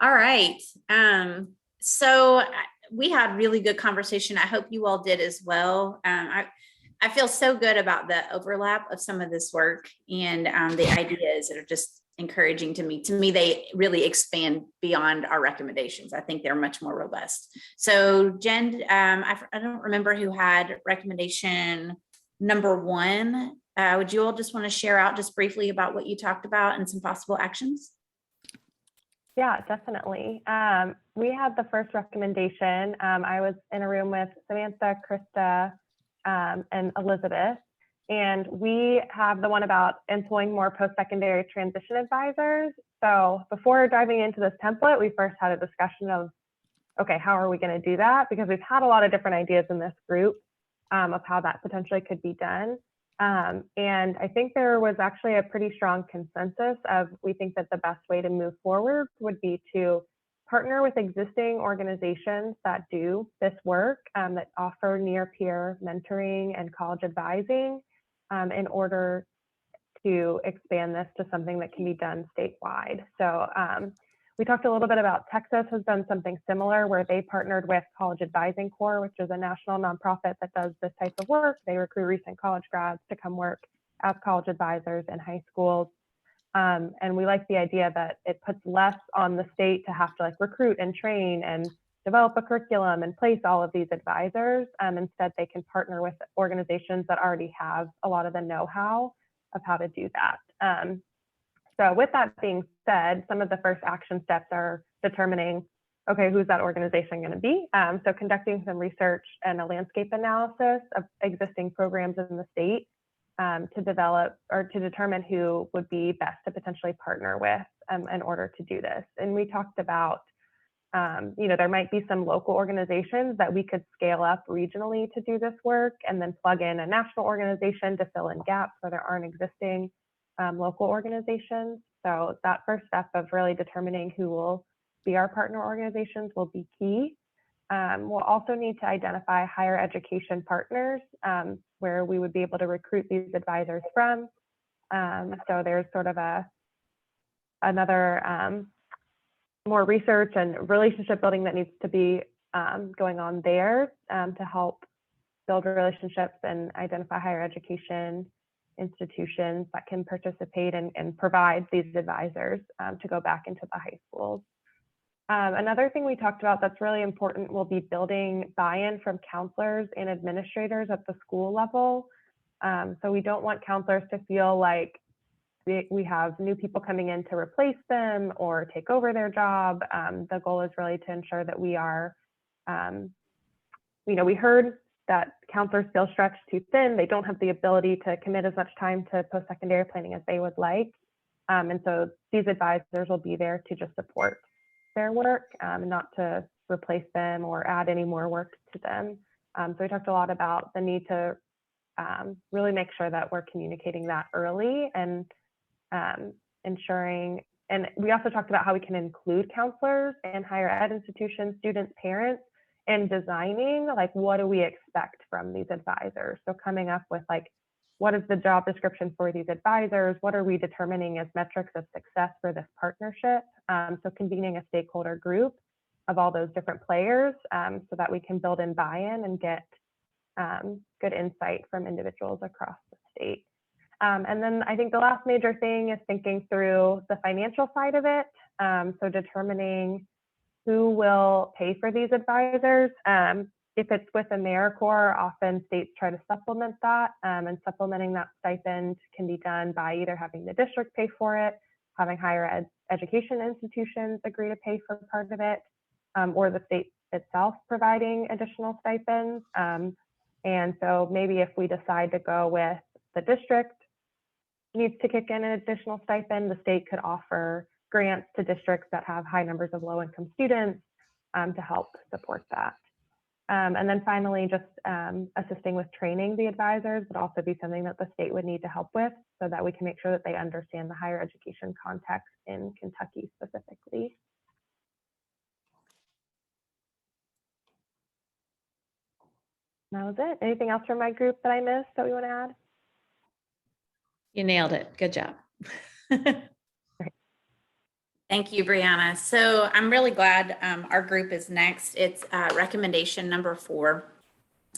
All right. So we had really good conversation. I hope you all did as well. I feel so good about the overlap of some of this work and the ideas that are just encouraging to me. To me, they really expand beyond our recommendations. I think they're much more robust. So Jen, I don't remember who had recommendation number 1. Would you all just want to share out just briefly about what you talked about and some possible actions? Yeah, definitely. We had the first recommendation. I was in a room with Samantha, Krista, and Elizabeth, and we have the one about employing more post-secondary transition advisors. So before diving into this template, we first had a discussion of, okay, how are we going to do that? Because we've had a lot of different ideas in this group of how that potentially could be done. And I think there was actually a pretty strong consensus of, we think that the best way to move forward would be to partner with existing organizations that do this work, that offer near peer mentoring and college advising in order to expand this to something that can be done statewide. So we talked a little bit about Texas has done something similar where they partnered with College Advising Corps, which is a national nonprofit that does this type of work. They recruit recent college grads to come work as college advisors in high schools. And we like the idea that it puts less on the state to have to like recruit and train and develop a curriculum and place all of these advisors. Instead, they can partner with organizations that already have a lot of the know-how of how to do that. So with that being said, some of the first action steps are determining, okay, who's that organization going to be? So conducting some research and a landscape analysis of existing programs in the state to develop or to determine who would be best to potentially partner with in order to do this. And we talked about, there might be some local organizations that we could scale up regionally to do this work and then plug in a national organization to fill in gaps where there aren't existing local organizations. So that first step of really determining who will be our partner organizations will be key. We'll also need to identify higher education partners where we would be able to recruit these advisors from. So there's sort of another more research and relationship building that needs to be going on there to help build relationships and identify higher education institutions that can participate and provide these advisors to go back into the high schools. Another thing we talked about that's really important will be building buy-in from counselors and administrators at the school level. So we don't want counselors to feel like we have new people coming in to replace them or take over their job. The goal is really to ensure that we are, we heard that counselors feel stretched too thin. They don't have the ability to commit as much time to post-secondary planning as they would like. And so these advisors will be there to just support their work, not to replace them or add any more work to them. So we talked a lot about the need to really make sure that we're communicating that early and ensuring, and we also talked about how we can include counselors and higher ed institutions, students, parents, in designing, like, what do we expect from these advisors? So coming up with like, what is the job description for these advisors? What are we determining as metrics of success for this partnership? So convening a stakeholder group of all those different players so that we can build in buy-in and get good insight from individuals across the state. And then I think the last major thing is thinking through the financial side of it. So determining who will pay for these advisors. If it's with AmeriCorps, often states try to supplement that, and supplementing that stipend can be done by either having the district pay for it, having higher education institutions agree to pay for part of it, or the state itself providing additional stipends. And so maybe if we decide to go with the district needs to kick in an additional stipend, the state could offer grants to districts that have high numbers of low-income students to help support that. And then finally, just assisting with training the advisors would also be something that the state would need to help with so that we can make sure that they understand the higher education context in Kentucky specifically. That was it. Anything else from my group that I missed that we want to add? You nailed it. Good job. Thank you, Brianna. So I'm really glad our group is next. It's recommendation number 4.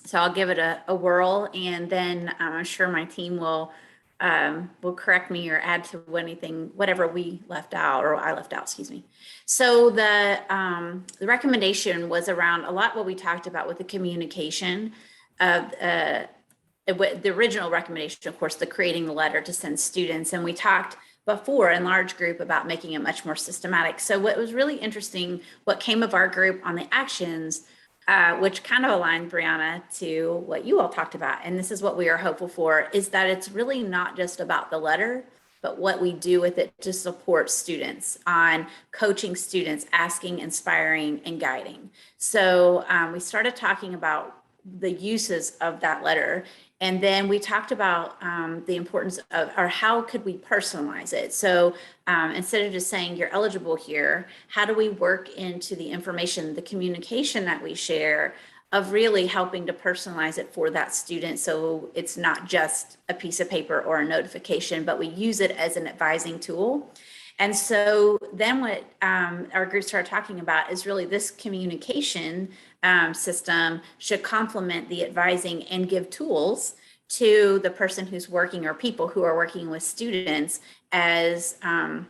So I'll give it a whirl, and then I'm sure my team will correct me or add to whatever we left out or I left out, excuse me. So the recommendation was around a lot what we talked about with the communication of the original recommendation, of course, the creating the letter to send students. And we talked before in large group about making it much more systematic. So what was really interesting, what came of our group on the actions, which kind of aligned, Brianna, to what you all talked about. And this is what we are hopeful for, is that it's really not just about the letter, but what we do with it to support students on coaching students, asking, inspiring, and guiding. So we started talking about the uses of that letter. And then we talked about the importance of, or how could we personalize it? So instead of just saying you're eligible here, how do we work into the information, the communication that we share, of really helping to personalize it for that student, so it's not just a piece of paper or a notification, but we use it as an advising tool. And so then what our group started talking about is really this communication system should complement the advising and give tools to the person who's working, or people who are working with students, as kind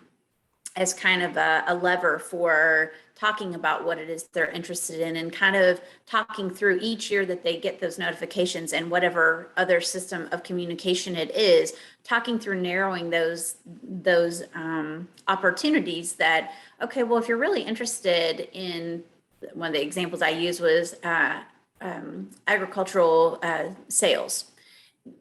of a lever for talking about what it is they're interested in, and kind of talking through each year that they get those notifications and whatever other system of communication it is, talking through narrowing those opportunities that, okay, well, if you're really interested in, one of the examples I used was agricultural sales.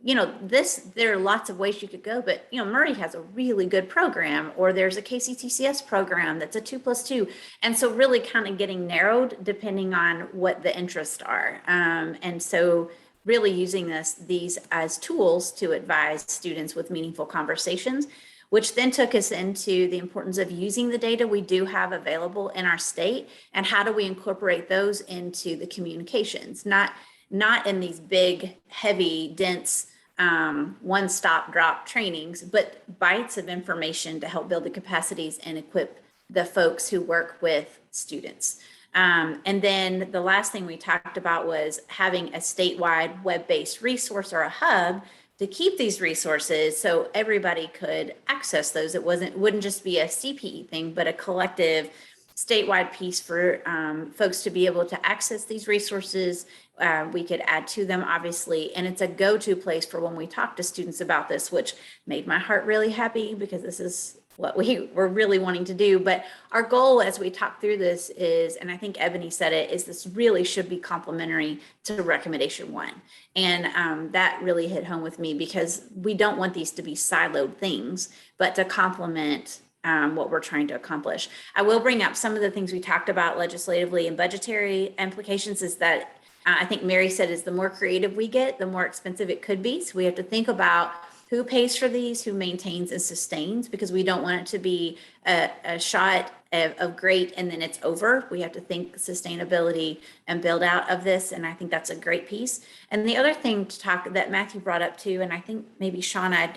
You know, there are lots of ways you could go, but, you know, Murray has a really good program, or there's a KCTCS program that's a 2+2. And so really kind of getting narrowed depending on what the interests are. And so really using these as tools to advise students with meaningful conversations, which then took us into the importance of using the data we do have available in our state, and how do we incorporate those into the communications, not in these big, heavy, dense, one-stop drop trainings, but bites of information to help build the capacities and equip the folks who work with students. And then the last thing we talked about was having a statewide web-based resource or a hub to keep these resources so everybody could access those. It wouldn't just be a CPE thing, but a collective statewide piece for folks to be able to access these resources. We could add to them, obviously, and it's a go-to place for when we talk to students about this, which made my heart really happy, because this is what we were really wanting to do. But our goal as we talk through this is, and I think Ebony said it, is this really should be complementary to recommendation 1. And that really hit home with me, because we don't want these to be siloed things, but to complement what we're trying to accomplish. I will bring up some of the things we talked about legislatively and budgetary implications, is that I think Mary said, is the more creative we get, the more expensive it could be. So we have to think about who pays for these, who maintains and sustains, because we don't want it to be a shot of great and then it's over. We have to think sustainability and build out of this. And I think that's a great piece. And the other thing to talk that Matthew brought up too, and I think maybe Shauna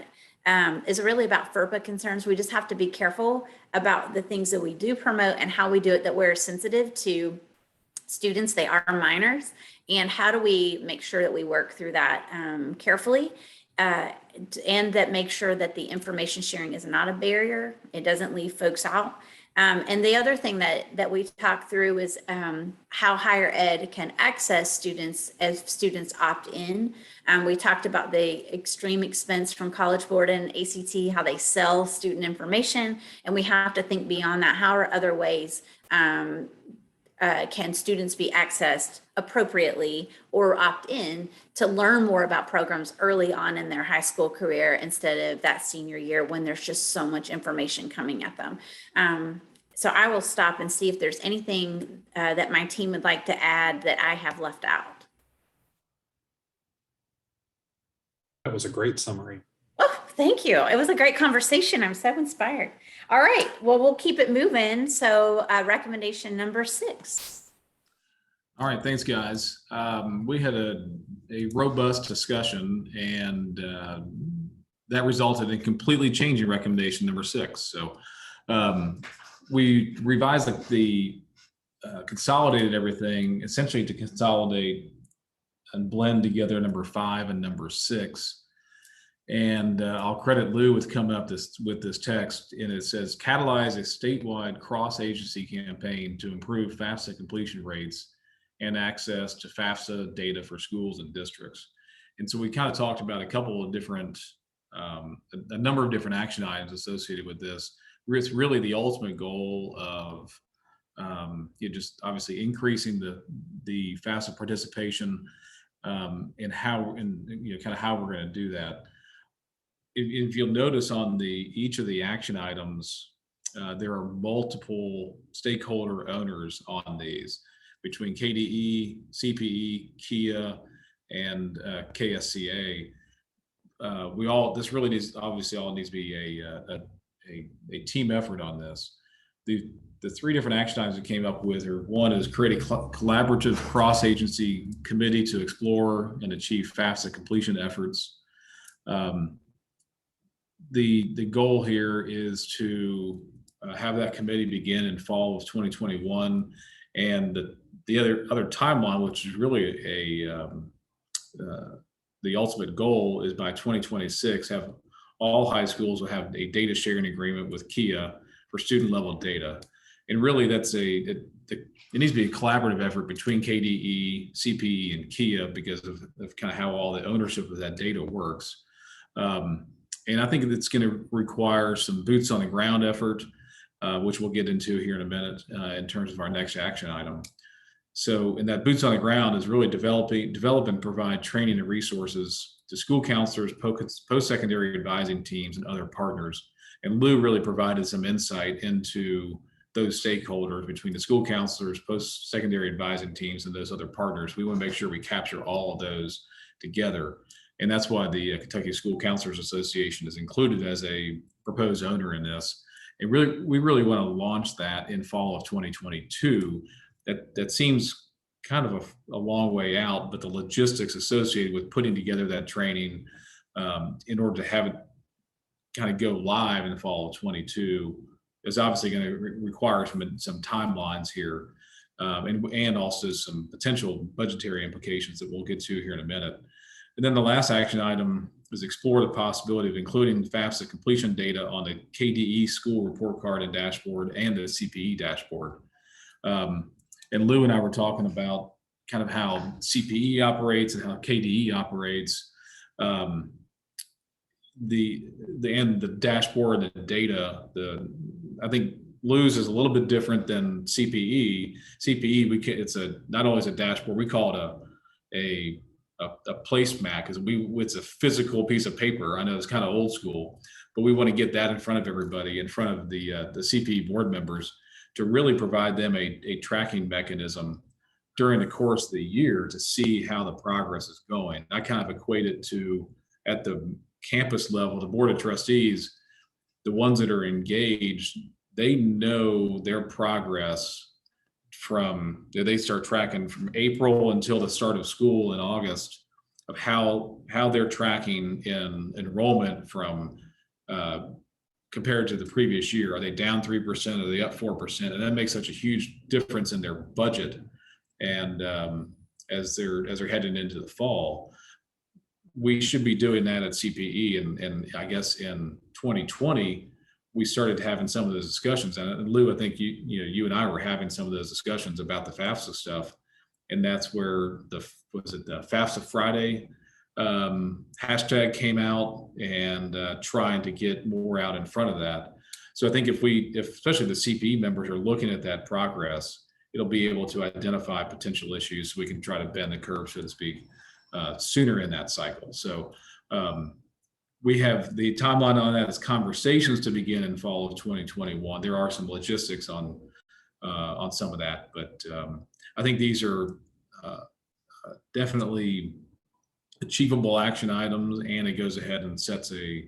is really about Ferpa concerns. We just have to be careful about the things that we do promote and how we do it, that we're sensitive to students. They are minors. And how do we make sure that we work through that carefully, and that make sure that the information sharing is not a barrier. It doesn't leave folks out. And the other thing that we talked through is how higher ed can access students as students opt in. We talked about the extreme expense from College Board and ACT, how they sell student information, and we have to think beyond that. How are other ways can students be accessed appropriately or opt in to learn more about programs early on in their high school career, instead of that senior year when there's just so much information coming at them. So I will stop and see if there's anything that my team would like to add that I have left out. That was a great summary. Oh, thank you. It was a great conversation. I'm so inspired. All right, well, we'll keep it moving. So recommendation number 6. All right, thanks, guys. We had a robust discussion, and that resulted in completely changing recommendation number 6. So we revised the consolidated everything essentially to consolidate and blend together number 5 and number 6. And I'll credit Lou with coming up with this text, and it says catalyze a statewide cross-agency campaign to improve FAFSA completion rates and access to FAFSA data for schools and districts. And so we kind of talked about a couple of different, a number of different action items associated with this. It's really the ultimate goal of just obviously increasing the FAFSA participation and how, and kind of how we're going to do that. If you'll notice on each of the action items, there are multiple stakeholder owners on these between KDE, CPE, KIA, and KSCA. This really needs, obviously all needs to be a team effort on this. The 3 different action items we came up with are: one is create a collaborative cross-agency committee to explore and achieve FAFSA completion efforts. The goal here is to have that committee begin in fall of 2021, and the other timeline, which is really the ultimate goal, is by 2026 have all high schools will have a data sharing agreement with KIA for student level data. And really that's it needs to be a collaborative effort between KDE, CPE, and KIA because of kind of how all the ownership of that data works. And I think it's going to require some boots on the ground effort, which we'll get into here in a minute in terms of our next action item. So, and that boots on the ground is really develop and provide training and resources to school counselors, post-secondary advising teams, and other partners. And Lou really provided some insight into those stakeholders between the school counselors, post-secondary advising teams, and those other partners. We want to make sure we capture all of those together. And that's why the Kentucky School Counselors Association is included as a proposed owner in this. And we really want to launch that in fall of 2022. That seems kind of a long way out, but the logistics associated with putting together that training in order to have it kind of go live in fall of 22 is obviously going to require some timelines here, and also some potential budgetary implications that we'll get to here in a minute. And then the last action item is explore the possibility of including FAFSA completion data on the KDE school report card and dashboard and the CPE dashboard. And Lou and I were talking about kind of how CPE operates and how KDE operates. The dashboard and the data, I think Lou's is a little bit different than CPE. CPE, it's not always a dashboard. We call it a placemat because it's a physical piece of paper. I know it's kind of old school, but we want to get that in front of everybody, in front of the CPE board members, to really provide them a tracking mechanism during the course of the year to see how the progress is going. I kind of equate it to, at the campus level, the board of trustees, the ones that are engaged, they know their progress from, they start tracking from April until the start of school in August of how they're tracking in enrollment from compared to the previous year. Are they down 3%? Are they up 4%? And that makes such a huge difference in their budget. And as they're heading into the fall, we should be doing that at CPE. And I guess in 2020, we started having some of those discussions. And Lou, I think you and I were having some of those discussions about the FAFSA stuff. And that's where the FAFSA Friday hashtag came out, and trying to get more out in front of that. So I think if especially the CPE members are looking at that progress, it'll be able to identify potential issues so we can try to bend the curve, so to speak, sooner in that cycle. So we have the timeline on that is conversations to begin in fall of 2021. There are some logistics on some of that, but I think these are definitely achievable action items, and it goes ahead and sets a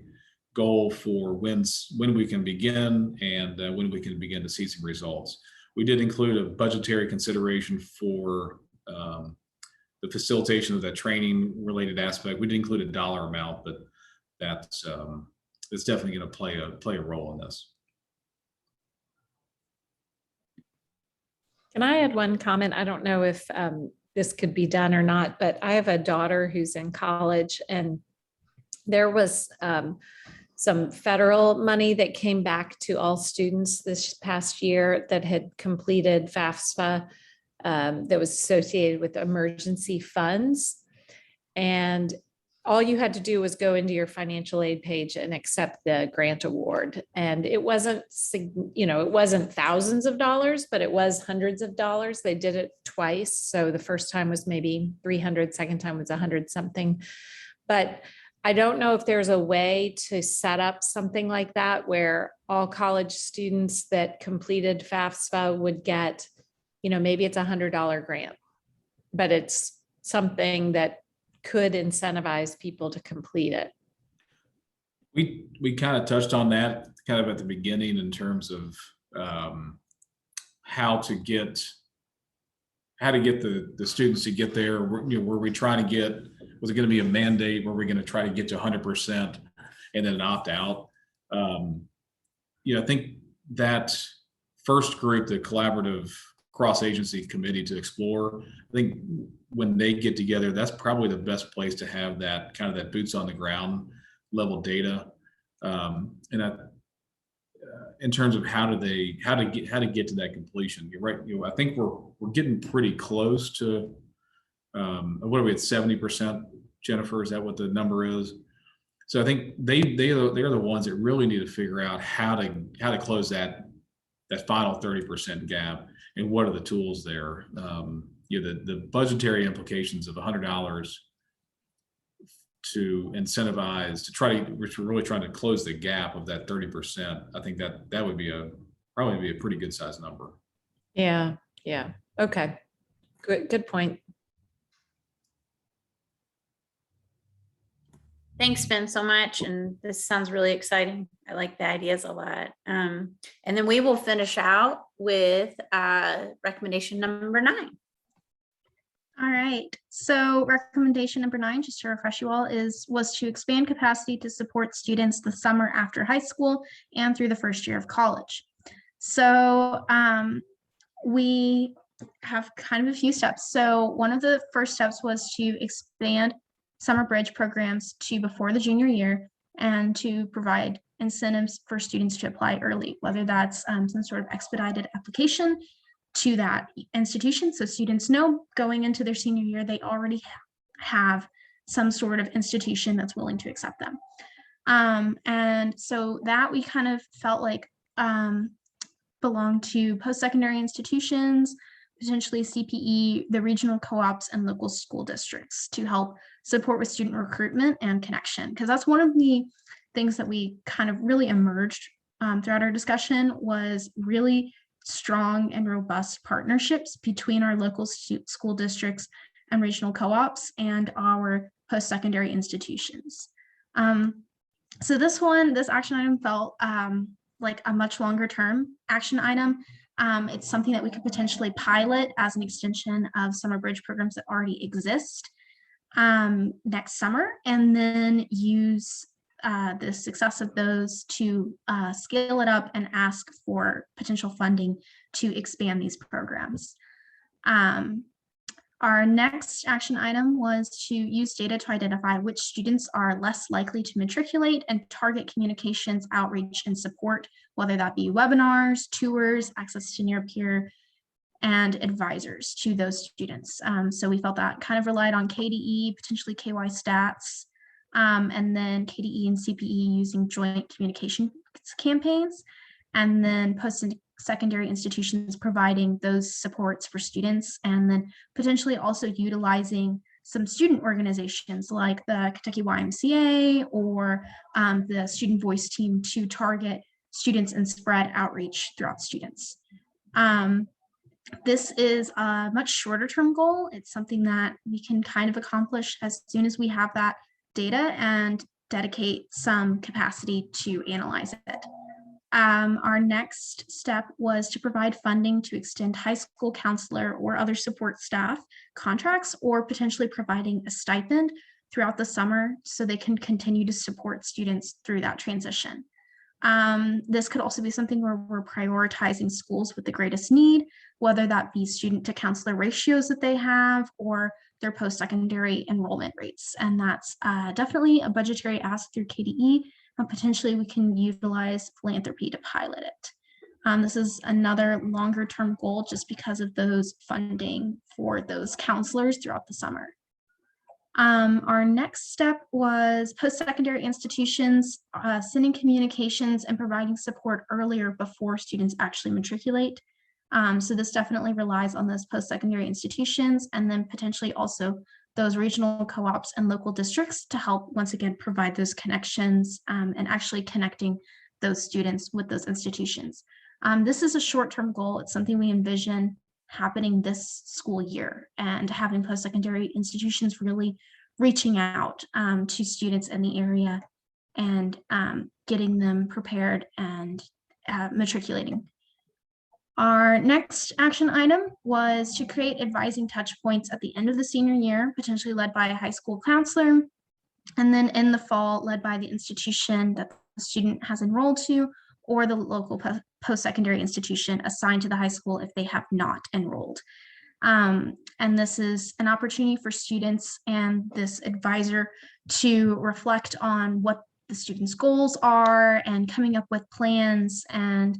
goal for when we can begin and when we can begin to see some results. We did include a budgetary consideration for the facilitation of that training related aspect. We did include a dollar amount, but that's definitely going to play a role in this. Can I add one comment? I don't know if this could be done or not, but I have a daughter who's in college, and there was some federal money that came back to all students this past year that had completed FAFSA that was associated with emergency funds. And all you had to do was go into your financial aid page and accept the grant award. And it wasn't, it wasn't thousands of dollars, but it was hundreds of dollars. They did it twice. So the first time was maybe 300, second time was 100 something. But I don't know if there's a way to set up something like that where all college students that completed FAFSA would get, maybe it's $100 grant, but it's something that could incentivize people to complete it. We kind of touched on that kind of at the beginning in terms of how to get the students to get there. Were we trying to get, was it going to be a mandate? Were we going to try to get to 100% and then an opt out? I think that first group, the collaborative cross-agency committee to explore, I think when they get together, that's probably the best place to have that kind of that boots on the ground level data. In terms of how to get to that completion. You're right. I think we're getting pretty close to what are we at 70%? Jennifer, is that what the number is? So I think they're the ones that really need to figure out how to close that final 30% gap, and what are the tools there. The budgetary implications of $100 to incentivize which we're really trying to close the gap of that 30%. I think that would be probably be a pretty good size number. Yeah. Okay. Good point. Thanks, Ben, so much. And this sounds really exciting. I like the ideas a lot. And then we will finish out with recommendation number 9. All right, so recommendation number 9, just to refresh you all, was to expand capacity to support students the summer after high school and through the first year of college. So we have kind of a few steps. So one of the first steps was to expand summer bridge programs to before the junior year and to provide incentives for students to apply early, whether that's some sort of expedited application to that institution. So students know going into their senior year, they already have some sort of institution that's willing to accept them. And so that we kind of felt like belonged to post-secondary institutions, potentially CPE, the regional co-ops, and local school districts to help support with student recruitment and connection. Because that's one of the things that we kind of really emerged throughout our discussion was really strong and robust partnerships between our local school districts and regional co-ops and our post-secondary institutions. So this action item felt like a much longer term action item. It's something that we could potentially pilot as an extension of summer bridge programs that already exist next summer, and then use the success of those to scale it up and ask for potential funding to expand these programs. Our next action item was to use data to identify which students are less likely to matriculate and target communications, outreach, and support, whether that be webinars, tours, access to near peer, and advisors to those students. So we felt that kind of relied on KDE, potentially KY stats, and then KDE and CPE using joint communication campaigns, and then post-secondary institutions providing those supports for students, and then potentially also utilizing some student organizations like the Kentucky YMCA or the Student Voice team to target students and spread outreach throughout students. This is a much shorter term goal. It's something that we can kind of accomplish as soon as we have that data and dedicate some capacity to analyze it. Our next step was to provide funding to extend high school counselor or other support staff contracts, or potentially providing a stipend throughout the summer so they can continue to support students through that transition. This could also be something where we're prioritizing schools with the greatest need, whether that be student to counselor ratios that they have or their post-secondary enrollment rates. And that's definitely a budgetary ask through KDE, and potentially we can utilize philanthropy to pilot it. This is another longer term goal just because of those funding for those counselors throughout the summer. Our next step was post-secondary institutions sending communications and providing support earlier before students actually matriculate. So this definitely relies on those post-secondary institutions and then potentially also those regional co-ops and local districts to help once again provide those connections and actually connecting those students with those institutions. This is a short-term goal. It's something we envision happening this school year and having post-secondary institutions really reaching out to students in the area and getting them prepared and matriculating. Our next action item was to create advising touch points at the end of the senior year, potentially led by a high school counselor, and then in the fall led by the institution that the student has enrolled to or the local post-secondary institution assigned to the high school if they have not enrolled. And this is an opportunity for students and this advisor to reflect on what the students' goals are and coming up with plans and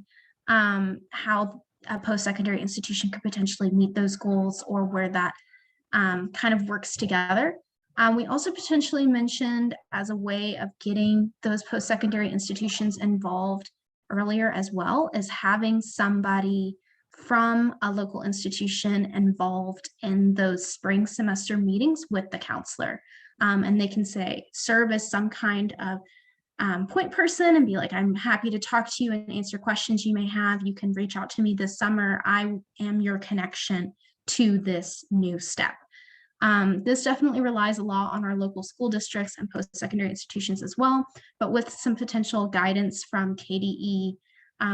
how a post-secondary institution could potentially meet those goals or where that kind of works together. We also potentially mentioned as a way of getting those post-secondary institutions involved earlier as well as having somebody from a local institution involved in those spring semester meetings with the counselor. And they can serve as some kind of point person and be like, I'm happy to talk to you and answer questions you may have. You can reach out to me this summer. I am your connection to this new step. This definitely relies a lot on our local school districts and post-secondary institutions as well, but with some potential guidance from KDE,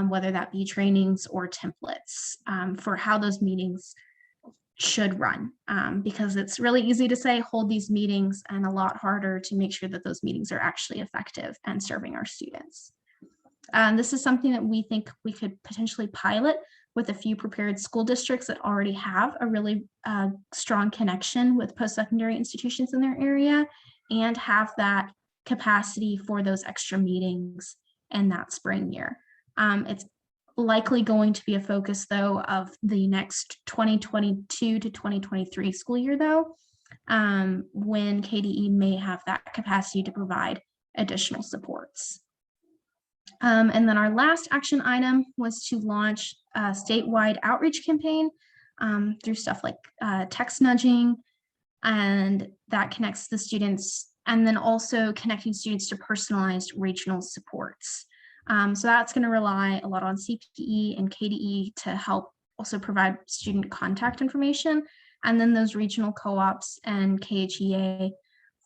whether that be trainings or templates for how those meetings should run, because it's really easy to say hold these meetings and a lot harder to make sure that those meetings are actually effective and serving our students. This is something that we think we could potentially pilot with a few prepared school districts that already have a really strong connection with post-secondary institutions in their area and have that capacity for those extra meetings in that spring year. It's likely going to be a focus though of the next 2022 to 2023 school year though, when KDE may have that capacity to provide additional supports. And then our last action item was to launch a statewide outreach campaign through stuff like text nudging, and that connects the students, and then also connecting students to personalized regional supports. So that's going to rely a lot on CPE and KDE to help also provide student contact information, and then those regional co-ops and KHEA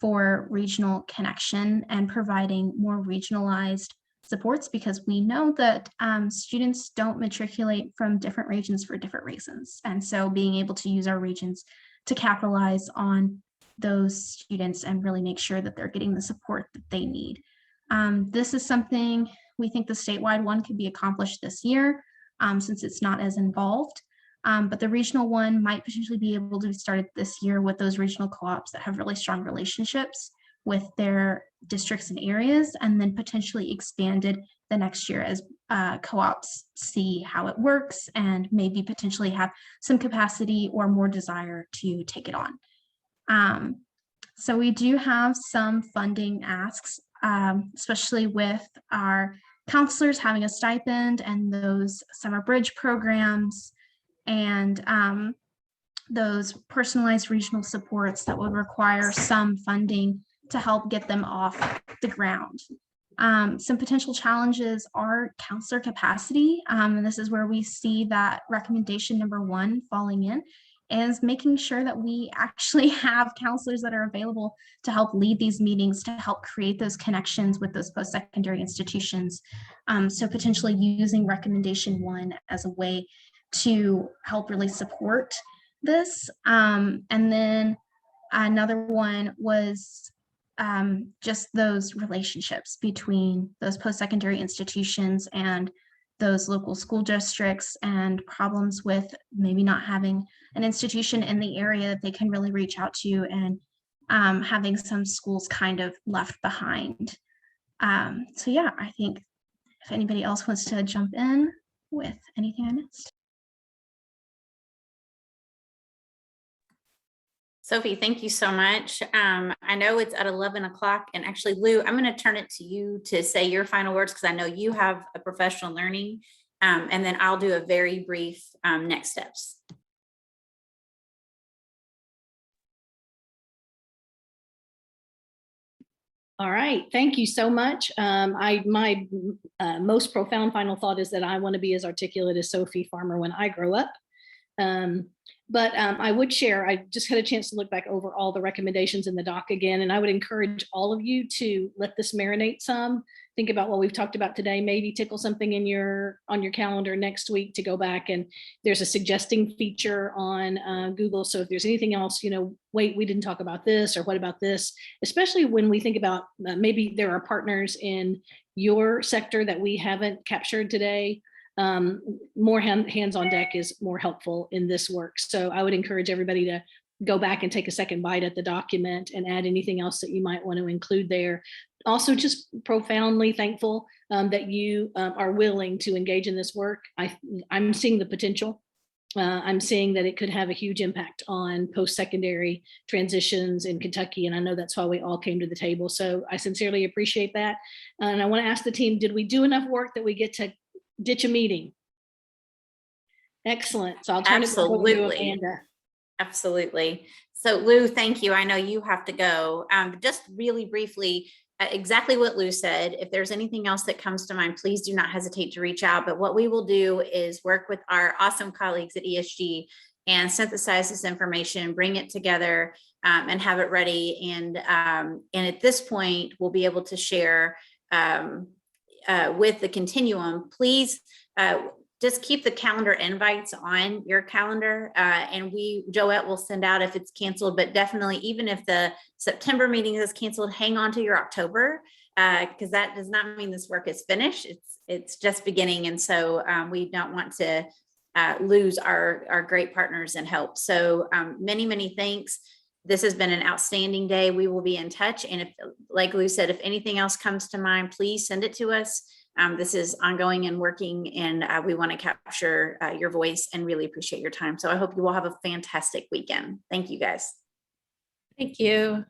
for regional connection and providing more regionalized supports, because we know that students don't matriculate from different regions for different reasons. And so being able to use our regions to capitalize on those students and really make sure that they're getting the support that they need. This is something we think the statewide one could be accomplished this year since it's not as involved. But the regional one might potentially be able to be started this year with those regional co-ops that have really strong relationships with their districts and areas, and then potentially expanded the next year as co-ops see how it works and maybe potentially have some capacity or more desire to take it on. So we do have some funding asks, especially with our counselors having a stipend and those summer bridge programs and those personalized regional supports that would require some funding to help get them off the ground. Some potential challenges are counselor capacity. And this is where we see that recommendation number 1 falling in, is making sure that we actually have counselors that are available to help lead these meetings, to help create those connections with those post-secondary institutions. So potentially using recommendation 1 as a way to help really support this. And then another one was just those relationships between those post-secondary institutions and those local school districts, and problems with maybe not having an institution in the area that they can really reach out to, and having some schools kind of left behind. So yeah, I think if anybody else wants to jump in with anything I missed. Sophie, thank you so much. I know it's at 11 o'clock, and actually, Lou, I'm going to turn it to you to say your final words, because I know you have a professional learning, and then I'll do a very brief next steps. All right, thank you so much. My most profound final thought is that I want to be as articulate as Sophie Farmer when I grow up. But I would share, I just had a chance to look back over all the recommendations in the doc again, and I would encourage all of you to let this marinate some. Think about what we've talked about today, maybe tickle something in on your calendar next week to go back, and there's a suggesting feature on Google. So if there's anything else, wait, we didn't talk about this, or what about this, especially when we think about maybe there are partners in your sector that we haven't captured today. More hands on deck is more helpful in this work. So I would encourage everybody to go back and take a second bite at the document and add anything else that you might want to include there. Also, just profoundly thankful that you are willing to engage in this work. I'm seeing the potential. I'm seeing that it could have a huge impact on post-secondary transitions in Kentucky. And I know that's why we all came to the table. So I sincerely appreciate that. And I want to ask the team, did we do enough work that we get to ditch a meeting? Excellent. So I'll turn it over to Amanda. Absolutely. So Lou, thank you. I know you have to go. Just really briefly, exactly what Lou said. If there's anything else that comes to mind, please do not hesitate to reach out. But what we will do is work with our awesome colleagues at ESG and synthesize this information, bring it together, and have it ready. And at this point, we'll be able to share with the continuum. Please just keep the calendar invites on your calendar, and Joette will send out if it's canceled, but definitely, even if the September meeting is canceled, hang on to your October, because that does not mean this work is finished. It's just beginning. And so we don't want to lose our great partners and help. So many, many thanks. This has been an outstanding day. We will be in touch. And if, like Lou said, if anything else comes to mind, please send it to us. This is ongoing and working, and we want to capture your voice and really appreciate your time. So I hope you all have a fantastic weekend. Thank you, guys. Thank you.